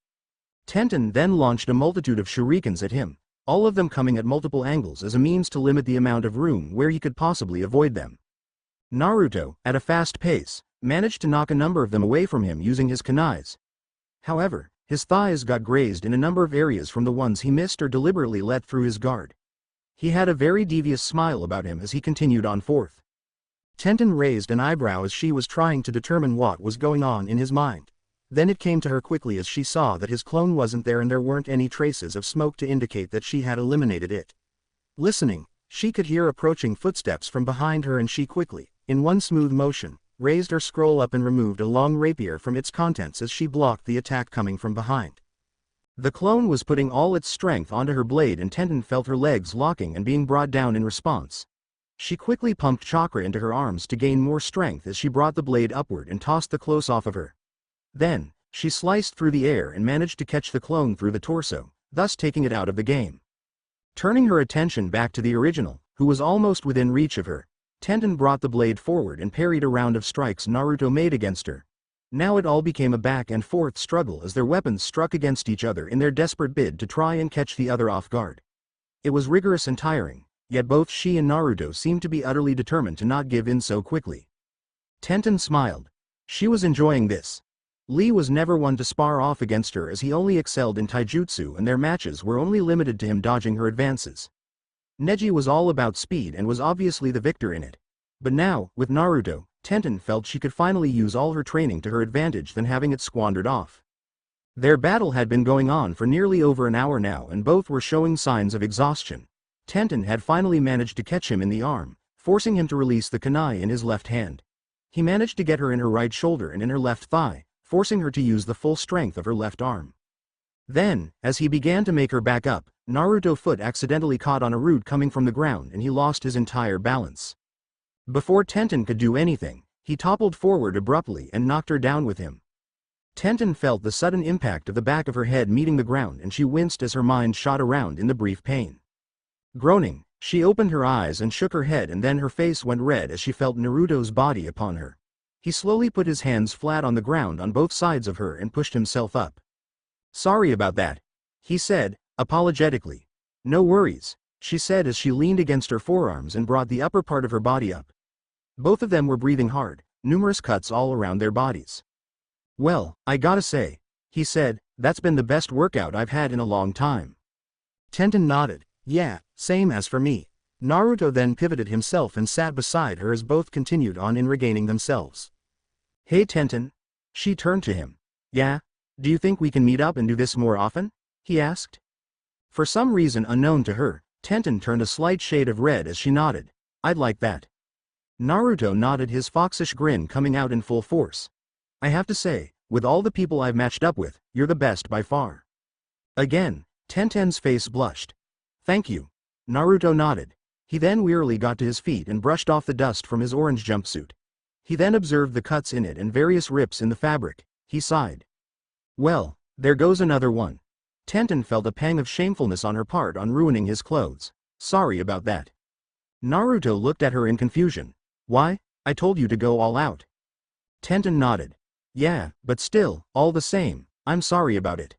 Tenten then launched a multitude of shurikens at him, all of them coming at multiple angles as a means to limit the amount of room where he could possibly avoid them. Naruto, at a fast pace, managed to knock a number of them away from him using his kunais. However, his thighs got grazed in a number of areas from the ones he missed or deliberately let through his guard. He had a very devious smile about him as he continued on forth. Tenten raised an eyebrow as she was trying to determine what was going on in his mind. Then it came to her quickly as she saw that his clone wasn't there and there weren't any traces of smoke to indicate that she had eliminated it. Listening, she could hear approaching footsteps from behind her and she quickly, in one smooth motion, raised her scroll up and removed a long rapier from its contents as she blocked the attack coming from behind. The clone was putting all its strength onto her blade and Tenten felt her legs locking and being brought down in response. She quickly pumped chakra into her arms to gain more strength as she brought the blade upward and tossed the close off of her. Then, she sliced through the air and managed to catch the clone through the torso, thus taking it out of the game. Turning her attention back to the original, who was almost within reach of her, Tenten brought the blade forward and parried a round of strikes Naruto made against her. Now it all became a back and forth struggle as their weapons struck against each other in their desperate bid to try and catch the other off guard. It was rigorous and tiring, yet both she and Naruto seemed to be utterly determined to not give in so quickly. Tenten smiled. She was enjoying this. Lee was never one to spar off against her as he only excelled in taijutsu and their matches were only limited to him dodging her advances. Neji was all about speed and was obviously the victor in it. But now, with Naruto, Tenten felt she could finally use all her training to her advantage than having it squandered off. Their battle had been going on for nearly over an hour now and both were showing signs of exhaustion. Tenten had finally managed to catch him in the arm, forcing him to release the kunai in his left hand. He managed to get her in her right shoulder and in her left thigh, forcing her to use the full strength of her left arm. Then, as he began to make her back up, Naruto's foot accidentally caught on a root coming from the ground and he lost his entire balance. Before Tenten could do anything, he toppled forward abruptly and knocked her down with him. Tenten felt the sudden impact of the back of her head meeting the ground and she winced as her mind shot around in the brief pain. Groaning, she opened her eyes and shook her head and then her face went red as she felt Naruto's body upon her. He slowly put his hands flat on the ground on both sides of her and pushed himself up. "Sorry about that," he said, apologetically. "No worries," she said as she leaned against her forearms and brought the upper part of her body up. Both of them were breathing hard, numerous cuts all around their bodies. "Well, I gotta say," he said, "that's been the best workout I've had in a long time." Tenten nodded. "Yeah, same as for me." Naruto then pivoted himself and sat beside her as both continued on in regaining themselves. "Hey Tenten." She turned to him. "Yeah? Do you think we can meet up and do this more often?" he asked. For some reason unknown to her, Tenten turned a slight shade of red as she nodded. "I'd like that." Naruto nodded, his foxish grin coming out in full force. "I have to say, with all the people I've matched up with, you're the best by far." Again, Tenten's face blushed. "Thank you." Naruto nodded. He then wearily got to his feet and brushed off the dust from his orange jumpsuit. He then observed the cuts in it and various rips in the fabric. He sighed. "Well, there goes another one." Tenten felt a pang of shamefulness on her part on ruining his clothes. "Sorry about that." Naruto looked at her in confusion. "Why? I told you to go all out." Tenten nodded. "Yeah, but still, all the same, I'm sorry about it."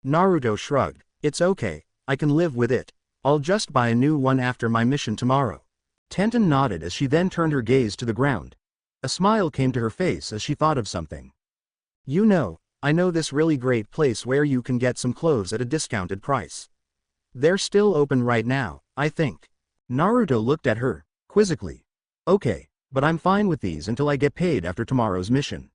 Naruto shrugged. "It's okay, I can live with it. I'll just buy a new one after my mission tomorrow." Tenten nodded as she then turned her gaze to the ground. A smile came to her face as she thought of something. "You know, I know this really great place where you can get some clothes at a discounted price. They're still open right now, I think." Naruto looked at her, quizzically. "Okay, but I'm fine with these until I get paid after tomorrow's mission."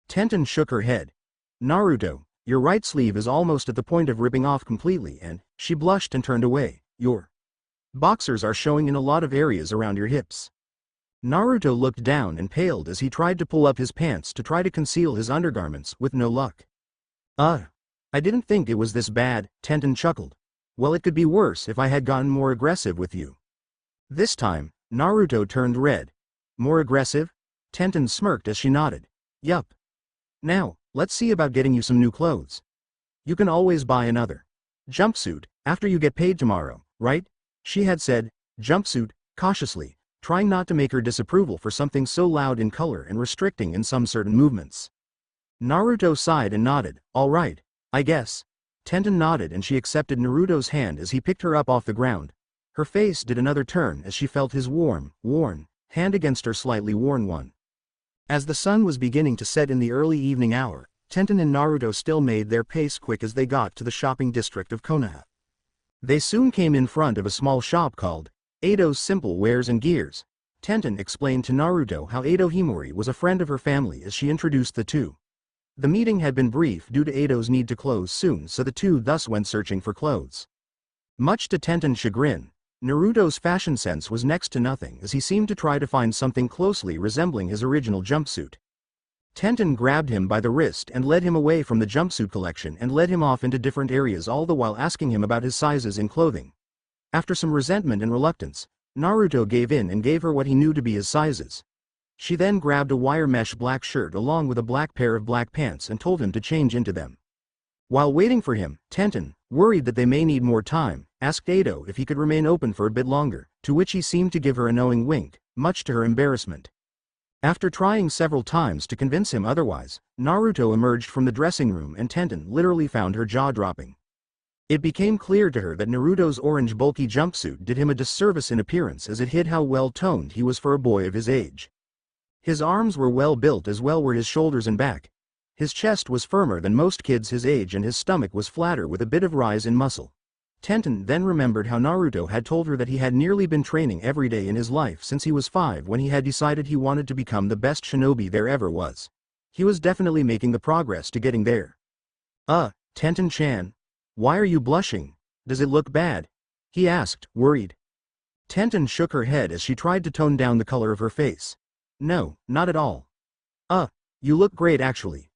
Tenten shook her head. "Naruto, your right sleeve is almost at the point of ripping off completely and," she blushed and turned away, "your boxers are showing in a lot of areas around your hips." Naruto looked down and paled as he tried to pull up his pants to try to conceal his undergarments, with no luck. I didn't think it was this bad," Tenten chuckled. "Well, it could be worse if I had gotten more aggressive with you." This time, Naruto turned red. "More aggressive?" Tenten smirked as she nodded. "Yup. Now, let's see about getting you some new clothes. You can always buy another jumpsuit after you get paid tomorrow, right?" She had said, jumpsuit, cautiously, trying not to make her disapproval for something so loud in color and restricting in some certain movements. Naruto sighed and nodded. "All right, I guess." Tenten nodded and she accepted Naruto's hand as he picked her up off the ground. Her face did another turn as she felt his warm, worn hand against her slightly worn one. As the sun was beginning to set in the early evening hour, Tenten and Naruto still made their pace quick as they got to the shopping district of Konoha. They soon came in front of a small shop called Edo's Simple Wares and Gears. Tenten explained to Naruto how Edo Himori was a friend of her family as she introduced the two. The meeting had been brief due to Edo's need to close soon, so the two thus went searching for clothes. Much to Tenten's chagrin, Naruto's fashion sense was next to nothing as he seemed to try to find something closely resembling his original jumpsuit. Tenten grabbed him by the wrist and led him away from the jumpsuit collection and led him off into different areas, all the while asking him about his sizes in clothing. After some resentment and reluctance, Naruto gave in and gave her what he knew to be his sizes. She then grabbed a wire mesh black shirt along with a black pair of black pants and told him to change into them. While waiting for him, Tenten, worried that they may need more time, asked Edo if he could remain open for a bit longer, to which he seemed to give her a knowing wink, much to her embarrassment. After trying several times to convince him otherwise, Naruto emerged from the dressing room and Tenten literally found her jaw dropping. It became clear to her that Naruto's orange bulky jumpsuit did him a disservice in appearance as it hid how well-toned he was for a boy of his age. His arms were well built as well were his shoulders and back. His chest was firmer than most kids his age and his stomach was flatter with a bit of rise in muscle. Tenten then remembered how Naruto had told her that he had nearly been training every day in his life since he was 5 when he had decided he wanted to become the best shinobi there ever was. He was definitely making the progress to getting there. Tenten-chan. Why are you blushing? Does it look bad? He asked, worried. Tenten shook her head as she tried to tone down the color of her face. No, not at all. You look great actually.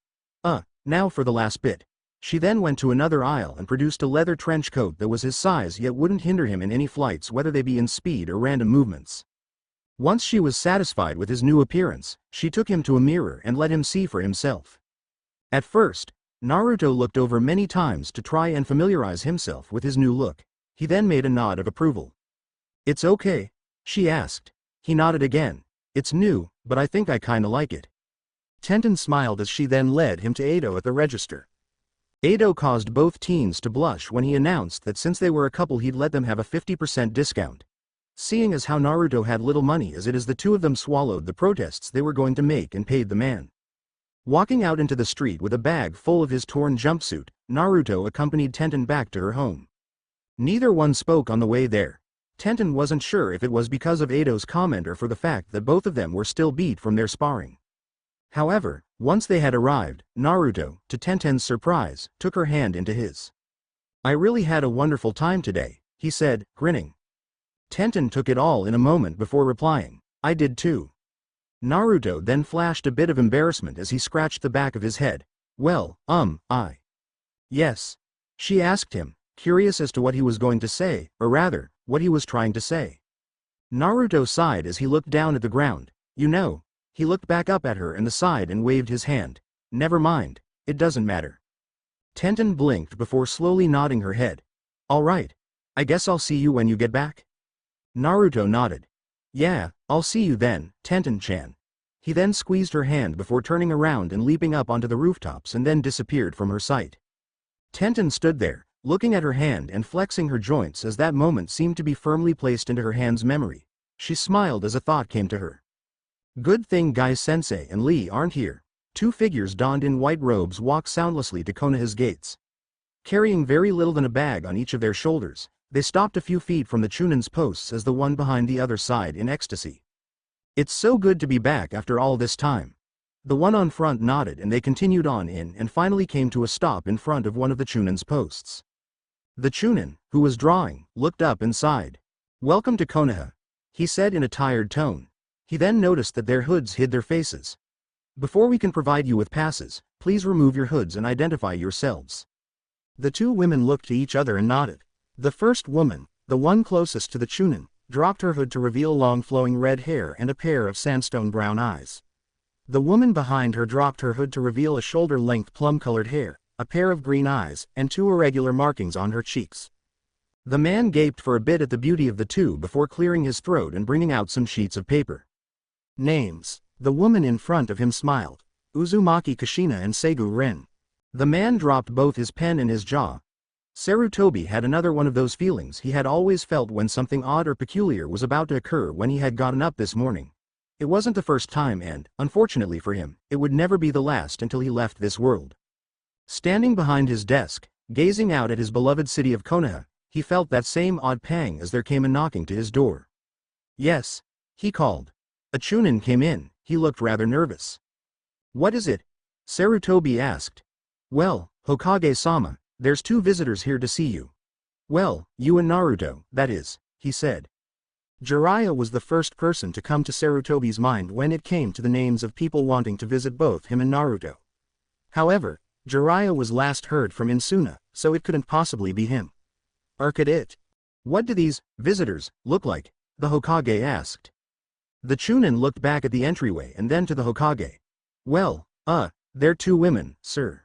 Now for the last bit. She then went to another aisle and produced a leather trench coat that was his size yet wouldn't hinder him in any flights whether they be in speed or random movements. Once she was satisfied with his new appearance, she took him to a mirror and let him see for himself. At first, Naruto looked over many times to try and familiarize himself with his new look. He then made a nod of approval. It's okay? She asked. He nodded again. It's new, but I think I kinda like it. Tenten smiled as she then led him to Ado at the register. Ado caused both teens to blush when he announced that since they were a couple he'd let them have a 50% discount. Seeing as how Naruto had little money as it is the two of them swallowed the protests they were going to make and paid the man. Walking out into the street with a bag full of his torn jumpsuit, Naruto accompanied Tenten back to her home. Neither one spoke on the way there. Tenten wasn't sure if it was because of Ado's comment or for the fact that both of them were still beat from their sparring. However, once they had arrived, Naruto, to Tenten's surprise, took her hand into his. I really had a wonderful time today, he said, grinning. Tenten took it all in a moment before replying, I did too. Naruto then flashed a bit of embarrassment as he scratched the back of his head. Well, I. Yes. She asked him, curious as to what he was going to say, or rather, what he was trying to say. Naruto sighed as he looked down at the ground. You know. He looked back up at her and the side and waved his hand. Never mind, it doesn't matter. Tenten blinked before slowly nodding her head. All right. I guess I'll see you when you get back? Naruto nodded. Yeah, I'll see you then, Tenten-chan. He then squeezed her hand before turning around and leaping up onto the rooftops and then disappeared from her sight. Tenten stood there, looking at her hand and flexing her joints as that moment seemed to be firmly placed into her hand's memory. She smiled as a thought came to her. Good thing Guy-sensei and Lee aren't here. Two figures donned in white robes walked soundlessly to Konoha's gates. Carrying very little than a bag on each of their shoulders, they stopped a few feet from the Chunin's posts as the one behind the other sighed in ecstasy. It's so good to be back after all this time. The one on front nodded and they continued on in and finally came to a stop in front of one of the Chunin's posts. The Chunin, who was drawing, looked up and sighed. Welcome to Konoha, he said in a tired tone. He then noticed that their hoods hid their faces. Before we can provide you with passes, please remove your hoods and identify yourselves. The two women looked to each other and nodded. The first woman, the one closest to the Chunin, dropped her hood to reveal long flowing red hair and a pair of sandstone brown eyes. The woman behind her dropped her hood to reveal a shoulder-length plum-colored hair, a pair of green eyes, and two irregular markings on her cheeks. The man gaped for a bit at the beauty of the two before clearing his throat and bringing out some sheets of paper. Names. The woman in front of him smiled. Uzumaki Kushina and Seigu Rin. The man dropped both his pen and his jaw. Sarutobi had another one of those feelings he had always felt when something odd or peculiar was about to occur when he had gotten up this morning. It wasn't the first time and, unfortunately for him, it would never be the last until he left this world. Standing behind his desk, gazing out at his beloved city of Konoha, he felt that same odd pang as there came a knocking to his door. Yes, he called. A Chunin came in. He looked rather nervous. What is it? Sarutobi asked. Well, Hokage-sama, there's two visitors here to see you. Well, you and Naruto, that is, he said. Jiraiya was the first person to come to Sarutobi's mind when it came to the names of people wanting to visit both him and Naruto. However, Jiraiya was last heard from in Suna, so it couldn't possibly be him. Or could it? What do these visitors look like? The Hokage asked. The Chunin looked back at the entryway and then to the Hokage. Well, they're two women, sir.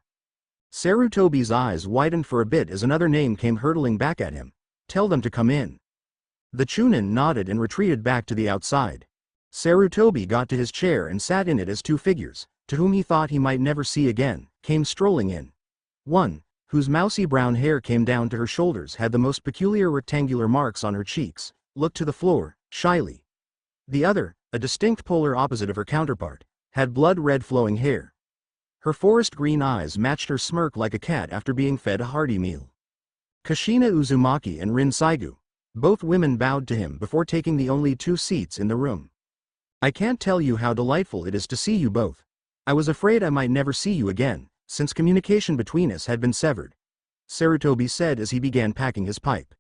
Sarutobi's eyes widened for a bit as another name came hurtling back at him. Tell them to come in. The Chunin nodded and retreated back to the outside. Sarutobi got to his chair and sat in it as two figures, to whom he thought he might never see again, came strolling in. One, whose mousy brown hair came down to her shoulders, had the most peculiar rectangular marks on her cheeks, looked to the floor, shyly. The other, a distinct polar opposite of her counterpart, had blood-red flowing hair. Her forest green eyes matched her smirk like a cat after being fed a hearty meal. Kushina Uzumaki and Rin Saigu. Both women bowed to him before taking the only two seats in the room. I can't tell you how delightful it is to see you both. I was afraid I might never see you again, since communication between us had been severed, Sarutobi said as he began packing his pipe.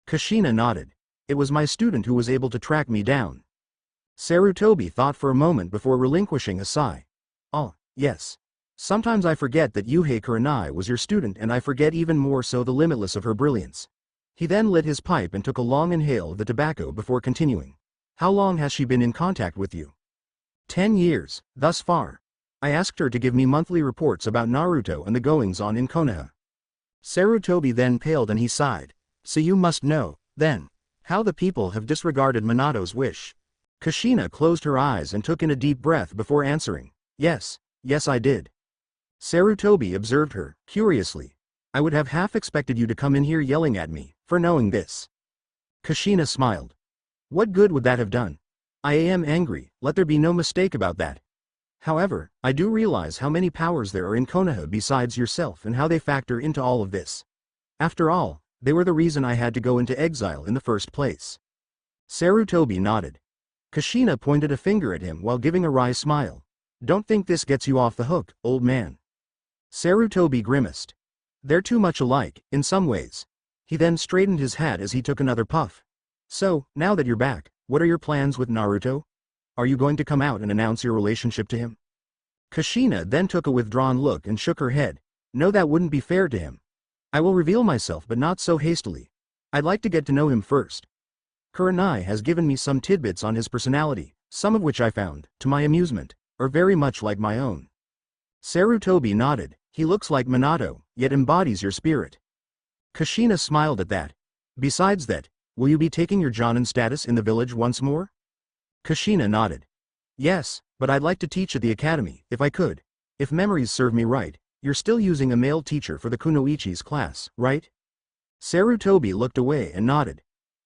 Kushina nodded. It was my student who was able to track me down. Sarutobi thought for a moment before relinquishing a sigh. Oh, yes. Sometimes I forget that Yuhei Kurenai was your student, and I forget even more so the limitless of her brilliance. He then lit his pipe and took a long inhale of the tobacco before continuing. How long has she been in contact with you? 10 years, thus far. I asked her to give me monthly reports about Naruto and the goings-on in Konoha. Sarutobi then paled and he sighed. So you must know, then, how the people have disregarded Minato's wish. Kushina closed her eyes and took in a deep breath before answering. Yes I did. Sarutobi observed her, curiously. I would have half expected you to come in here yelling at me, for knowing this. Kushina smiled. What good would that have done? I am angry, let there be no mistake about that. However, I do realize how many powers there are in Konoha besides yourself and how they factor into all of this. After all, they were the reason I had to go into exile in the first place. Sarutobi nodded. Kushina pointed a finger at him while giving a wry smile. Don't think this gets you off the hook, old man. Sarutobi grimaced. They're too much alike, in some ways. He then straightened his hat as he took another puff. So, now that you're back, what are your plans with Naruto? Are you going to come out and announce your relationship to him? Kushina then took a withdrawn look and shook her head. No, that wouldn't be fair to him. I will reveal myself, but not so hastily. I'd like to get to know him first. Kurenai has given me some tidbits on his personality, some of which I found, to my amusement, are very much like my own. Sarutobi nodded. He looks like Minato, yet embodies your spirit. Kushina smiled at that. Besides that, will you be taking your Jonin status in the village once more? Kushina nodded. Yes, but I'd like to teach at the academy, if I could. If memories serve me right, you're still using a male teacher for the Kunoichi's class, right? Sarutobi looked away and nodded.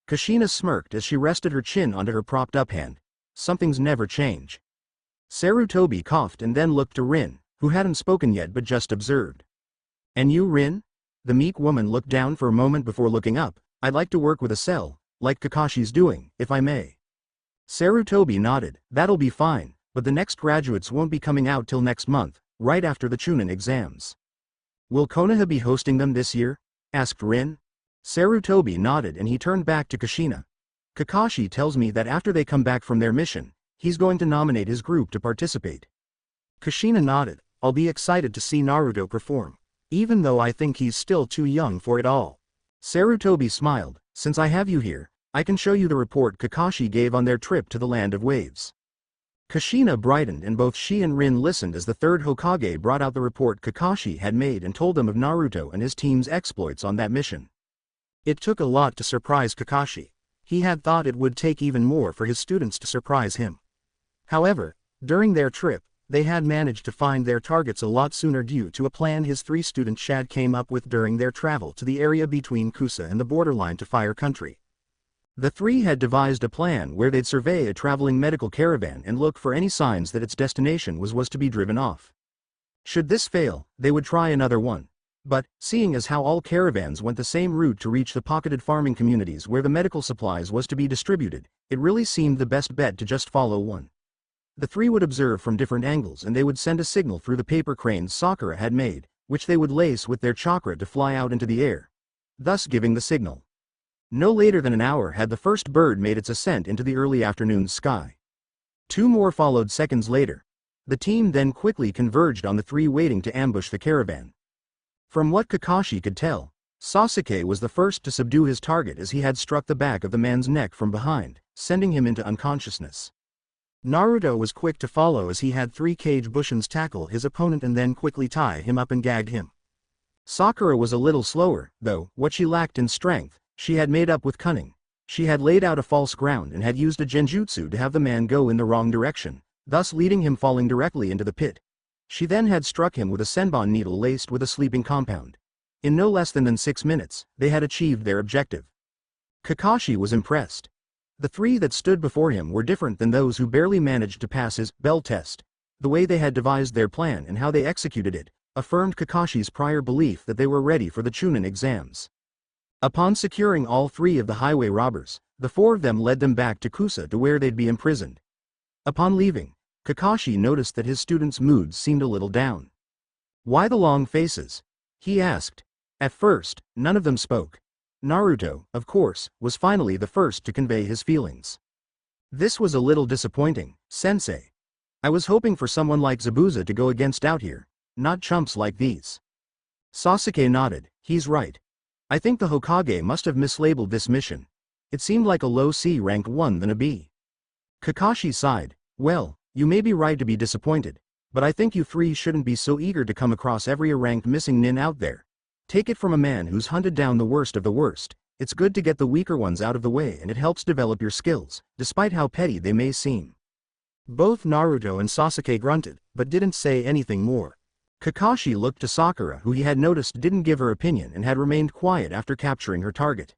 Kushina smirked as she rested her chin onto her propped-up hand. Something's never change. Sarutobi coughed and then looked to Rin, who hadn't spoken yet but just observed. And you, Rin? The meek woman looked down for a moment before looking up. I'd like to work with a cell, like Kakashi's doing, if I may. Sarutobi nodded. That'll be fine, but the next graduates won't be coming out till next month, right after the Chunin exams. Will Konoha be hosting them this year? Asked Rin. Sarutobi nodded and he turned back to Kushina. Kakashi tells me that after they come back from their mission, he's going to nominate his group to participate. Kushina nodded. I'll be excited to see Naruto perform, even though I think he's still too young for it all. Sarutobi smiled. Since I have you here, I can show you the report Kakashi gave on their trip to the Land of Waves. Kushina brightened and both she and Rin listened as the third Hokage brought out the report Kakashi had made and told them of Naruto and his team's exploits on that mission. It took a lot to surprise Kakashi. He had thought it would take even more for his students to surprise him. However, during their trip, they had managed to find their targets a lot sooner due to a plan his three students Shad came up with during their travel to the area between Kusa and the borderline to Fire Country. The three had devised a plan where they'd survey a traveling medical caravan and look for any signs that its destination was to be driven off. Should this fail, they would try another one. But, seeing as how all caravans went the same route to reach the pocketed farming communities where the medical supplies was to be distributed, it really seemed the best bet to just follow one. The three would observe from different angles and they would send a signal through the paper cranes Sakura had made, which they would lace with their chakra to fly out into the air, thus giving the signal. No later than an hour had the first bird made its ascent into the early afternoon sky. 2 more followed seconds later. The team then quickly converged on the three waiting to ambush the caravan. From what Kakashi could tell, Sasuke was the first to subdue his target as he had struck the back of the man's neck from behind, sending him into unconsciousness. Naruto was quick to follow as he had 3 Kage Bushins tackle his opponent and then quickly tie him up and gag him. Sakura was a little slower, though, what she lacked in strength, she had made up with cunning. She had laid out a false ground and had used a genjutsu to have the man go in the wrong direction, thus leading him falling directly into the pit. She then had struck him with a senbon needle laced with a sleeping compound. In no less than 6 minutes, they had achieved their objective. Kakashi was impressed. The three that stood before him were different than those who barely managed to pass his bell test. The way they had devised their plan and how they executed it affirmed Kakashi's prior belief that they were ready for the Chunin exams. Upon securing all three of the highway robbers, the four of them led them back to Kusa to where they'd be imprisoned. Upon leaving, Kakashi noticed that his students' moods seemed a little down. "Why the long faces?" he asked. At first, none of them spoke. Naruto, of course, was finally the first to convey his feelings. "This was a little disappointing, sensei. I was hoping for someone like Zabuza to go against out here, not chumps like these." Sasuke nodded. "He's right. I think the Hokage must have mislabeled this mission. It seemed like a low C rank 1 than a B." Kakashi sighed. "Well, you may be right to be disappointed, but I think you three shouldn't be so eager to come across every ranked missing nin out there. Take it from a man who's hunted down the worst of the worst. It's good to get the weaker ones out of the way and it helps develop your skills, despite how petty they may seem." Both Naruto and Sasuke grunted, but didn't say anything more. Kakashi looked to Sakura, who he had noticed didn't give her opinion and had remained quiet after capturing her target.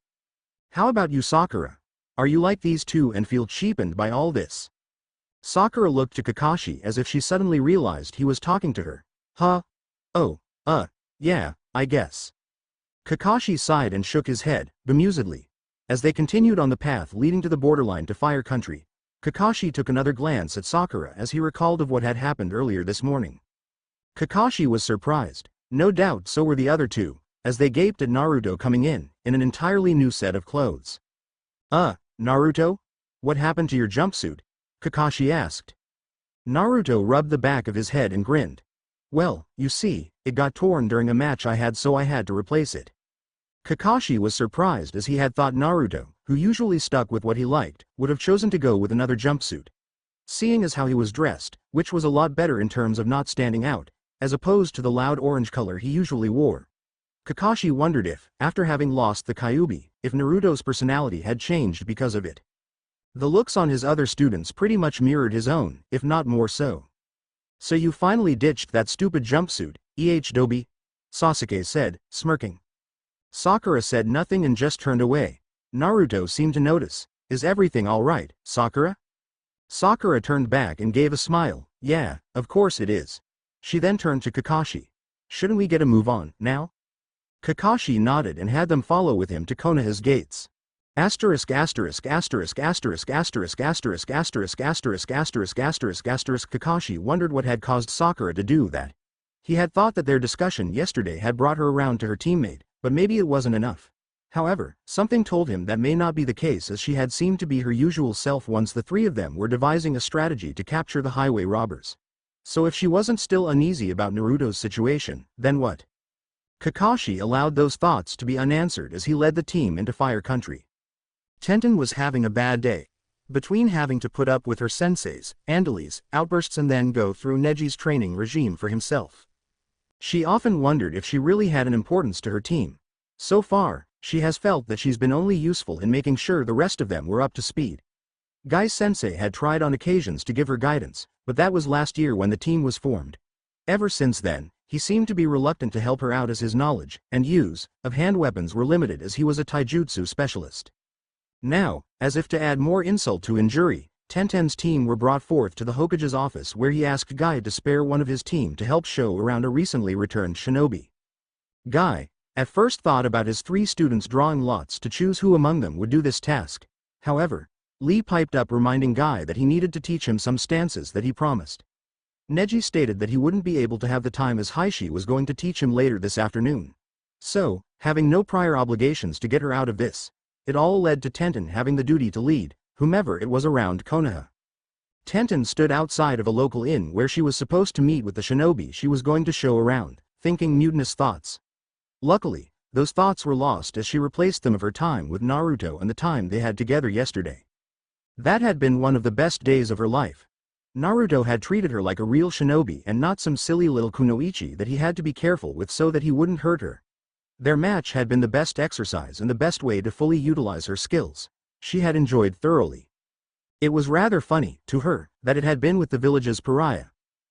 "How about you, Sakura? Are you like these two and feel cheapened by all this?" Sakura looked to Kakashi as if she suddenly realized he was talking to her. "Huh? Oh, yeah, I guess." Kakashi sighed and shook his head, bemusedly. As they continued on the path leading to the borderline to Fire Country, Kakashi took another glance at Sakura as he recalled of what had happened earlier this morning. Kakashi was surprised, no doubt so were the other two, as they gaped at Naruto coming in an entirely new set of clothes. Naruto? What happened to your jumpsuit?" Kakashi asked. Naruto rubbed the back of his head and grinned. "Well, you see, it got torn during a match I had, so I had to replace it." Kakashi was surprised as he had thought Naruto, who usually stuck with what he liked, would have chosen to go with another jumpsuit. Seeing as how he was dressed, which was a lot better in terms of not standing out, as opposed to the loud orange color he usually wore. Kakashi wondered if, after having lost the Kyuubi, if Naruto's personality had changed because of it. The looks on his other students pretty much mirrored his own, if not more so. "So you finally ditched that stupid jumpsuit, Dobi?" Sasuke said, smirking. Sakura said nothing and just turned away. Naruto seemed to notice. "Is everything alright, Sakura?" Sakura turned back and gave a smile. "Yeah, of course it is." She then turned to Kakashi. "Shouldn't we get a move on, now?" Kakashi nodded and had them follow with him to Konoha's gates. Kakashi wondered what had caused Sakura to do that. He had thought that their discussion yesterday had brought her around to her teammate, but maybe it wasn't enough. However, something told him that may not be the case, as she had seemed to be her usual self once the three of them were devising a strategy to capture the highway robbers. So if she wasn't still uneasy about Naruto's situation, then what? Kakashi allowed those thoughts to be unanswered as he led the team into Fire Country. Tenten was having a bad day. Between having to put up with her sensei's, Andali's, outbursts and then go through Neji's training regime for himself. She often wondered if she really had an importance to her team. So far, she has felt that she's been only useful in making sure the rest of them were up to speed. Guy-sensei had tried on occasions to give her guidance, but that was last year when the team was formed. Ever since then, he seemed to be reluctant to help her out as his knowledge and use of hand weapons were limited, as he was a taijutsu specialist. Now, as if to add more insult to injury, Tenten's team were brought forth to the Hokage's office, where he asked Guy to spare one of his team to help show around a recently returned shinobi. Guy, at first, thought about his three students drawing lots to choose who among them would do this task. However, Lee piped up, reminding Guy that he needed to teach him some stances that he promised. Neji stated that he wouldn't be able to have the time, as Heishi was going to teach him later this afternoon. So, having no prior obligations to get her out of this, it all led to Tenten having the duty to lead whomever it was around Konoha. Tenten stood outside of a local inn where she was supposed to meet with the shinobi she was going to show around, thinking mutinous thoughts. Luckily, those thoughts were lost as she replaced them of her time with Naruto and the time they had together yesterday. That had been one of the best days of her life. Naruto had treated her like a real shinobi and not some silly little kunoichi that he had to be careful with so that he wouldn't hurt her. Their match had been the best exercise and the best way to fully utilize her skills. she had enjoyed thoroughly. It was rather funny, to her, that it had been with the village's pariah.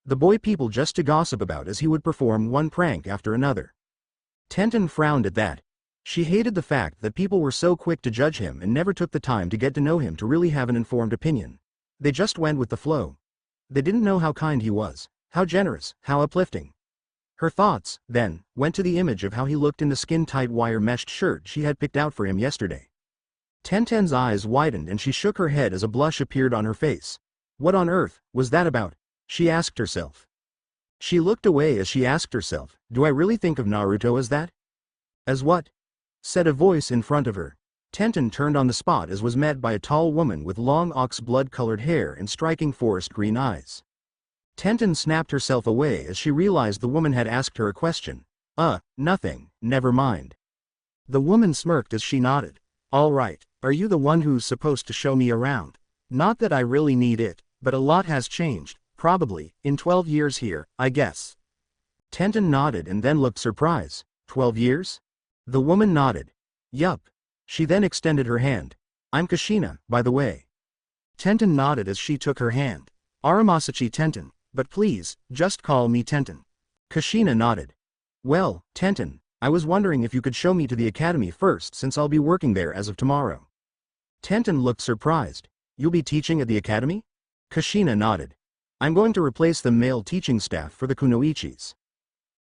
The boy people just to gossip about as he would perform one prank after another. Tenten frowned at that. She hated the fact that people were so quick to judge him and never took the time to get to know him to really have an informed opinion. They just went with the flow. They didn't know how kind he was, how generous, how uplifting. Her thoughts, then, went to the image of how he looked in the skin-tight wire-meshed shirt she had picked out for him yesterday. Tenten's eyes widened and she shook her head as a blush appeared on her face. What on earth was that about? She asked herself. She looked away as she asked herself, do I really think of Naruto as that? As what? Said a voice in front of her. Tenten turned on the spot as was met by a tall woman with long ox-blood-colored hair and striking forest green eyes. Tenten snapped herself away as she realized the woman had asked her a question. Nothing, never mind. The woman smirked as she nodded. All right, are you the one who's supposed to show me around? Not that I really need it, but a lot has changed, probably, in 12 years here, I guess. Tenten nodded and then looked surprised. 12 years? The woman nodded. Yup. She then extended her hand. I'm Kushina, by the way. Tenten nodded as she took her hand. Aramasachi Tenten, but please, just call me Tenten. Kushina nodded. Well, Tenten, I was wondering if you could show me to the academy first since I'll be working there as of tomorrow. Tenten looked surprised. You'll be teaching at the academy? Kushina nodded. I'm going to replace the male teaching staff for the kunoichis.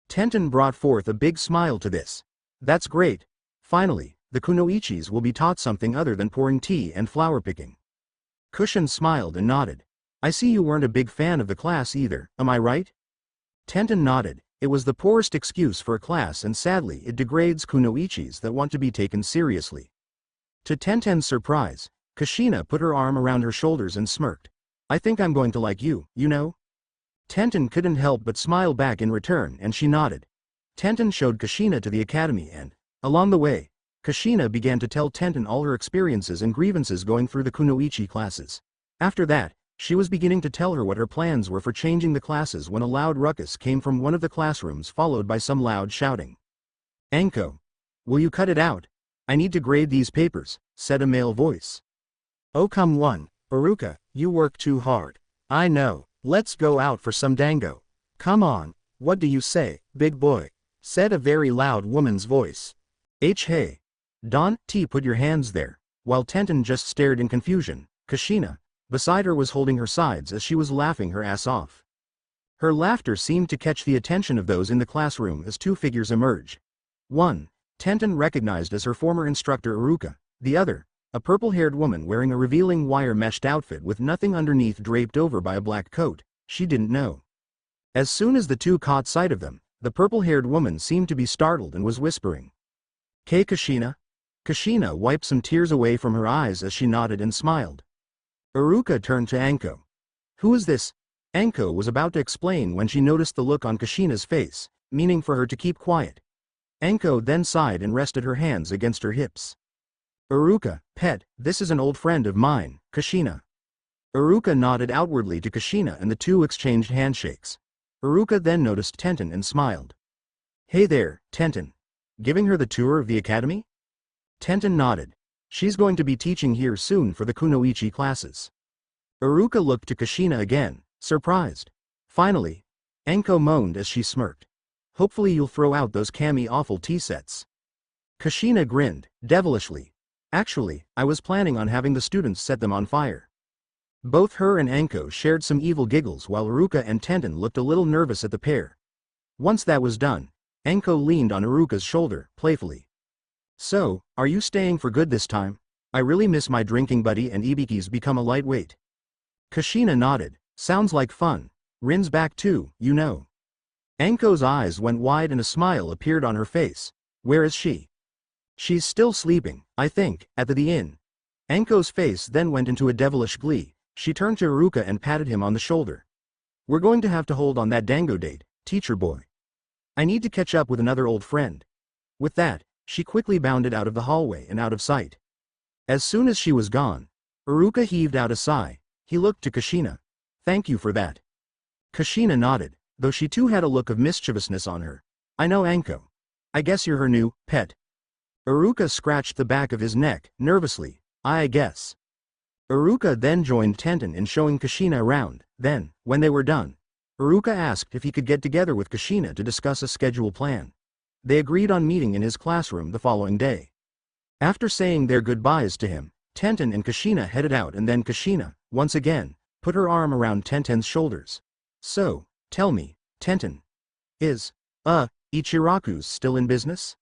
Tenten brought forth a big smile to this. That's great. Finally, the kunoichis will be taught something other than pouring tea and flower picking. Kushin smiled and nodded. I see you weren't a big fan of the class either, am I right? Tenten nodded. It was the poorest excuse for a class and sadly it degrades kunoichis that want to be taken seriously. To Tenten's surprise, Kushina put her arm around her shoulders and smirked. I think I'm going to like you, you know? Tenten couldn't help but smile back in return and she nodded. Tenten showed Kushina to the academy and, along the way, Kushina began to tell Tenten all her experiences and grievances going through the kunoichi classes. After that, she was beginning to tell her what her plans were for changing the classes when a loud ruckus came from one of the classrooms followed by some loud shouting. Anko. Will you cut it out? I need to grade these papers, said a male voice. Oh come on, Iruka, you work too hard. I know, let's go out for some dango. Come on, what do you say, big boy? Said a very loud woman's voice. Hey. Don T put your hands there, while Tenten just stared in confusion. Kushina, beside her was holding her sides as she was laughing her ass off. Her laughter seemed to catch the attention of those in the classroom as two figures emerged. One, Tenten recognized as her former instructor Iruka, the other, a purple-haired woman wearing a revealing wire-meshed outfit with nothing underneath draped over by a black coat, she didn't know. As soon as the two caught sight of them, the purple-haired woman seemed to be startled and was whispering. K Kushina? Kushina wiped some tears away from her eyes as she nodded and smiled. Iruka turned to Anko. Who is this? Anko was about to explain when she noticed the look on Kushina's face, meaning for her to keep quiet. Anko then sighed and rested her hands against her hips. Iruka, pet, this is an old friend of mine, Kushina. Iruka nodded outwardly to Kushina and the two exchanged handshakes. Iruka then noticed Tenten and smiled. Hey there, Tenten. Giving her the tour of the academy? Tenten nodded. She's going to be teaching here soon for the kunoichi classes. Iruka looked to Kushina again, surprised. Finally, Anko moaned as she smirked. Hopefully you'll throw out those kami awful tea sets. Kushina grinned, devilishly. Actually, I was planning on having the students set them on fire. Both her and Anko shared some evil giggles while Iruka and Tenten looked a little nervous at the pair. Once that was done, Anko leaned on Iruka's shoulder, playfully. So, are you staying for good this time? I really miss my drinking buddy and Ibiki's become a lightweight. Kushina nodded. Sounds like fun. Rin's back too, you know. Anko's eyes went wide and a smile appeared on her face. Where is she? She's still sleeping, I think, at the inn. Anko's face then went into a devilish glee. She turned to Iruka and patted him on the shoulder. We're going to have to hold on that dango date, teacher boy. I need to catch up with another old friend. With that, she quickly bounded out of the hallway and out of sight. As soon as she was gone, Iruka heaved out a sigh. He looked to Kushina. Thank you for that. Kushina nodded, though she too had a look of mischievousness on her. I know Anko. I guess you're her new pet. Iruka scratched the back of his neck, nervously. I guess. Iruka then joined Tenten in showing Kushina around. Then, when they were done, Iruka asked if he could get together with Kushina to discuss a schedule plan. They agreed on meeting in his classroom the following day. After saying their goodbyes to him, Tenten and Kushina headed out, and then Kushina, once again, put her arm around Tenten's shoulders. So, tell me, Tenten, is, Ichiraku's still in business?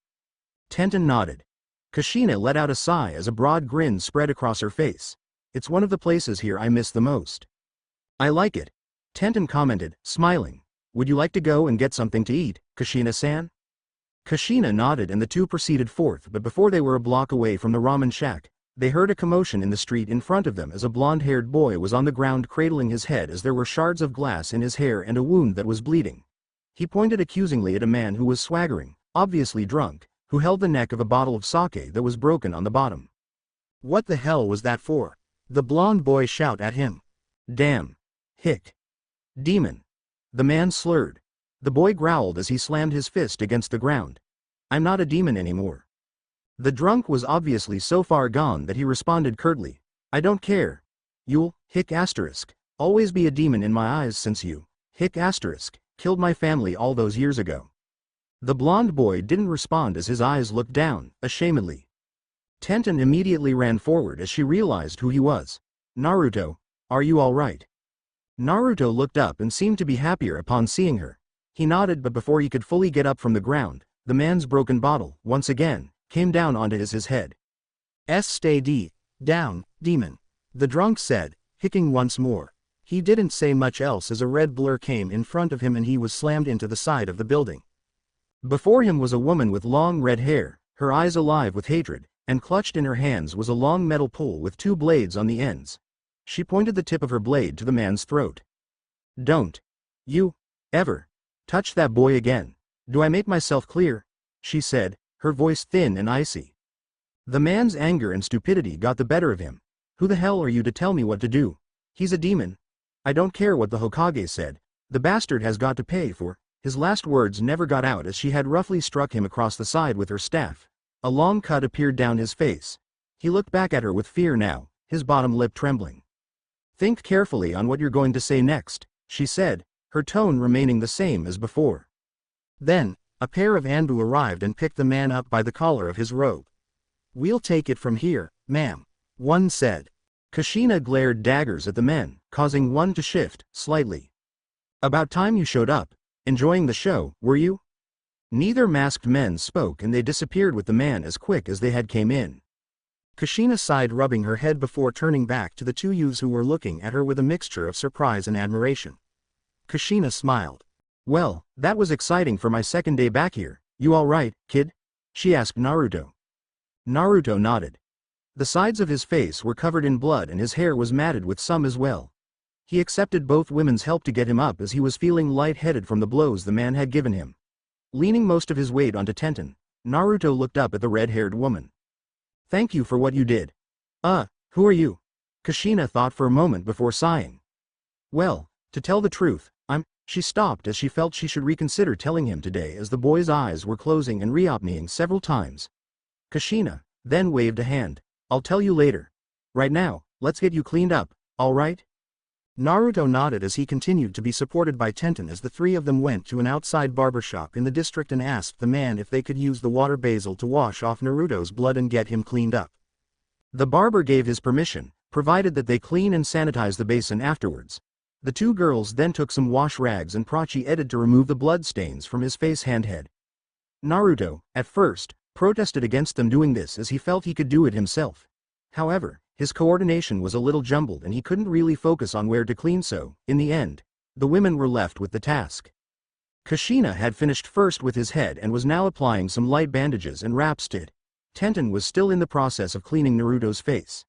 Tenten nodded. Kushina let out a sigh as a broad grin spread across her face. It's one of the places here I miss the most. I like it. Tenten commented, smiling. Would you like to go and get something to eat, Kushina-san? Kushina nodded and the two proceeded forth, but before they were a block away from the ramen shack, they heard a commotion in the street in front of them as a blonde-haired boy was on the ground cradling his head as there were shards of glass in his hair and a wound that was bleeding. He pointed accusingly at a man who was swaggering, obviously drunk, who held the neck of a bottle of sake that was broken on the bottom. What the hell was that for? The blonde boy shouted at him. Damn. Hick. Demon. The man slurred. The boy growled as he slammed his fist against the ground. I'm not a demon anymore. The drunk was obviously so far gone that he responded curtly. I don't care. You'll, hick asterisk, always be a demon in my eyes since you, hick asterisk, killed my family all those years ago. The blonde boy didn't respond as his eyes looked down, ashamedly. Tenten immediately ran forward as she realized who he was. Naruto, are you all right? Naruto looked up and seemed to be happier upon seeing her. He nodded, but before he could fully get up from the ground, the man's broken bottle, once again, came down onto his head. Stay down, demon. The drunk said, hicking once more. He didn't say much else as a red blur came in front of him and he was slammed into the side of the building. Before him was a woman with long red hair, her eyes alive with hatred, and clutched in her hands was a long metal pole with two blades on the ends. She pointed the tip of her blade to the man's throat. Don't. You, ever, touch that boy again. Do I make myself clear? She said, her voice thin and icy. The man's anger and stupidity got the better of him. Who the hell are you to tell me what to do? He's a demon. I don't care what the Hokage said. The bastard has got to pay for. His last words never got out as she had roughly struck him across the side with her staff. A long cut appeared down his face. He looked back at her with fear now, his bottom lip trembling. Think carefully on what you're going to say next, she said, her tone remaining the same as before. Then, a pair of Anbu arrived and picked the man up by the collar of his robe. We'll take it from here, ma'am, one said. Kushina glared daggers at the men, causing one to shift, slightly. About time you showed up. Enjoying the show, were you? Neither masked men spoke and they disappeared with the man as quick as they had came in. Kushina sighed, rubbing her head before turning back to the two youths who were looking at her with a mixture of surprise and admiration. Kushina smiled. Well, that was exciting for my second day back here. You all right, kid? She asked Naruto. Naruto nodded. The sides of his face were covered in blood and his hair was matted with some as well. He accepted both women's help to get him up as he was feeling light-headed from the blows the man had given him. Leaning most of his weight onto Tenten, Naruto looked up at the red-haired woman. Thank you for what you did. Who are you? Kushina thought for a moment before sighing. Well, to tell the truth, She stopped as she felt she should reconsider telling him today as the boy's eyes were closing and reopening several times. Kushina then waved a hand. I'll tell you later. Right now, let's get you cleaned up, all right? Naruto nodded as he continued to be supported by Tenten as the three of them went to an outside barbershop in the district and asked the man if they could use the water basil to wash off Naruto's blood and get him cleaned up. The barber gave his permission, provided that they clean and sanitize the basin afterwards. The two girls then took some wash rags and proceeded to remove the blood stains from his face and head. Naruto, at first, protested against them doing this as he felt he could do it himself. However, his coordination was a little jumbled and he couldn't really focus on where to clean, so, in the end, the women were left with the task. Kushina had finished first with his head and was now applying some light bandages and wraps to it. Tenten was still in the process of cleaning Naruto's face.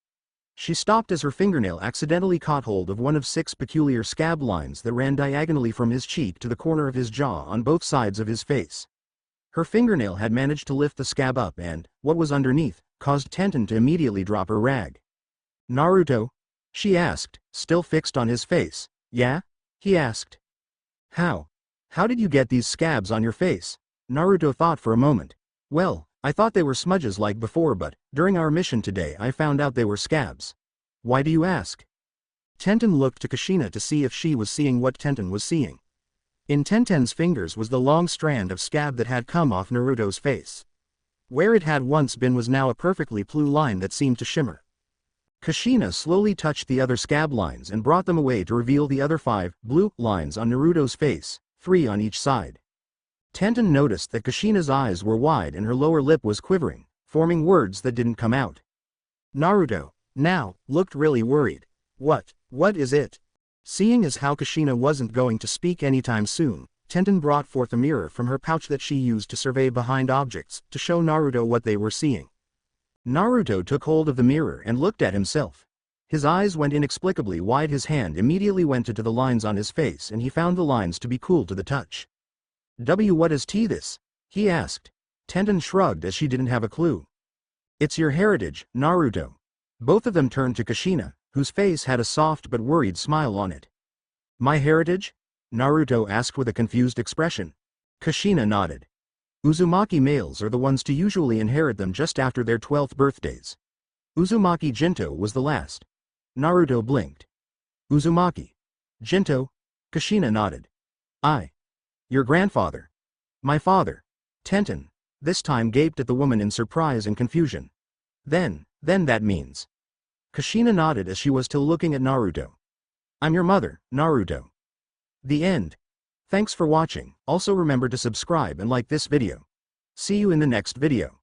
She stopped as her fingernail accidentally caught hold of one of 6 peculiar scab lines that ran diagonally from his cheek to the corner of his jaw on both sides of his face. Her fingernail had managed to lift the scab up and, what was underneath, caused Tenten to immediately drop her rag. Naruto? She asked, still fixed on his face. Yeah? He asked. How did you get these scabs on your face? Naruto thought for a moment. Well, I thought they were smudges like before, but during our mission today I found out they were scabs. Why do you ask? Tenten looked to Kushina to see if she was seeing what Tenten was seeing. In Tenten's fingers was the long strand of scab that had come off Naruto's face. Where it had once been was now a perfectly blue line that seemed to shimmer. Kushina slowly touched the other scab lines and brought them away to reveal the other 5 blue lines on Naruto's face, 3 on each side. Tenten noticed that Kushina's eyes were wide and her lower lip was quivering, forming words that didn't come out. Naruto, now, looked really worried. What is it? Seeing as how Kushina wasn't going to speak anytime soon, Tenten brought forth a mirror from her pouch that she used to survey behind objects, to show Naruto what they were seeing. Naruto took hold of the mirror and looked at himself. His eyes went inexplicably wide. His hand immediately went to the lines on his face and he found the lines to be cool to the touch. What is this? He asked. Tenten shrugged as she didn't have a clue. It's your heritage, Naruto. Both of them turned to Kushina, whose face had a soft but worried smile on it. My heritage? Naruto asked with a confused expression. Kushina nodded. Uzumaki males are the ones to usually inherit them just after their 12th birthdays. Uzumaki Jinto was the last. Naruto blinked. Uzumaki. Jinto? Kushina nodded. Your grandfather. My father. Tenten, this time gaped at the woman in surprise and confusion. Then that means. Kushina nodded as she was still looking at Naruto. I'm your mother, Naruto. The end. Thanks for watching. Also remember to subscribe and like this video. See you in the next video.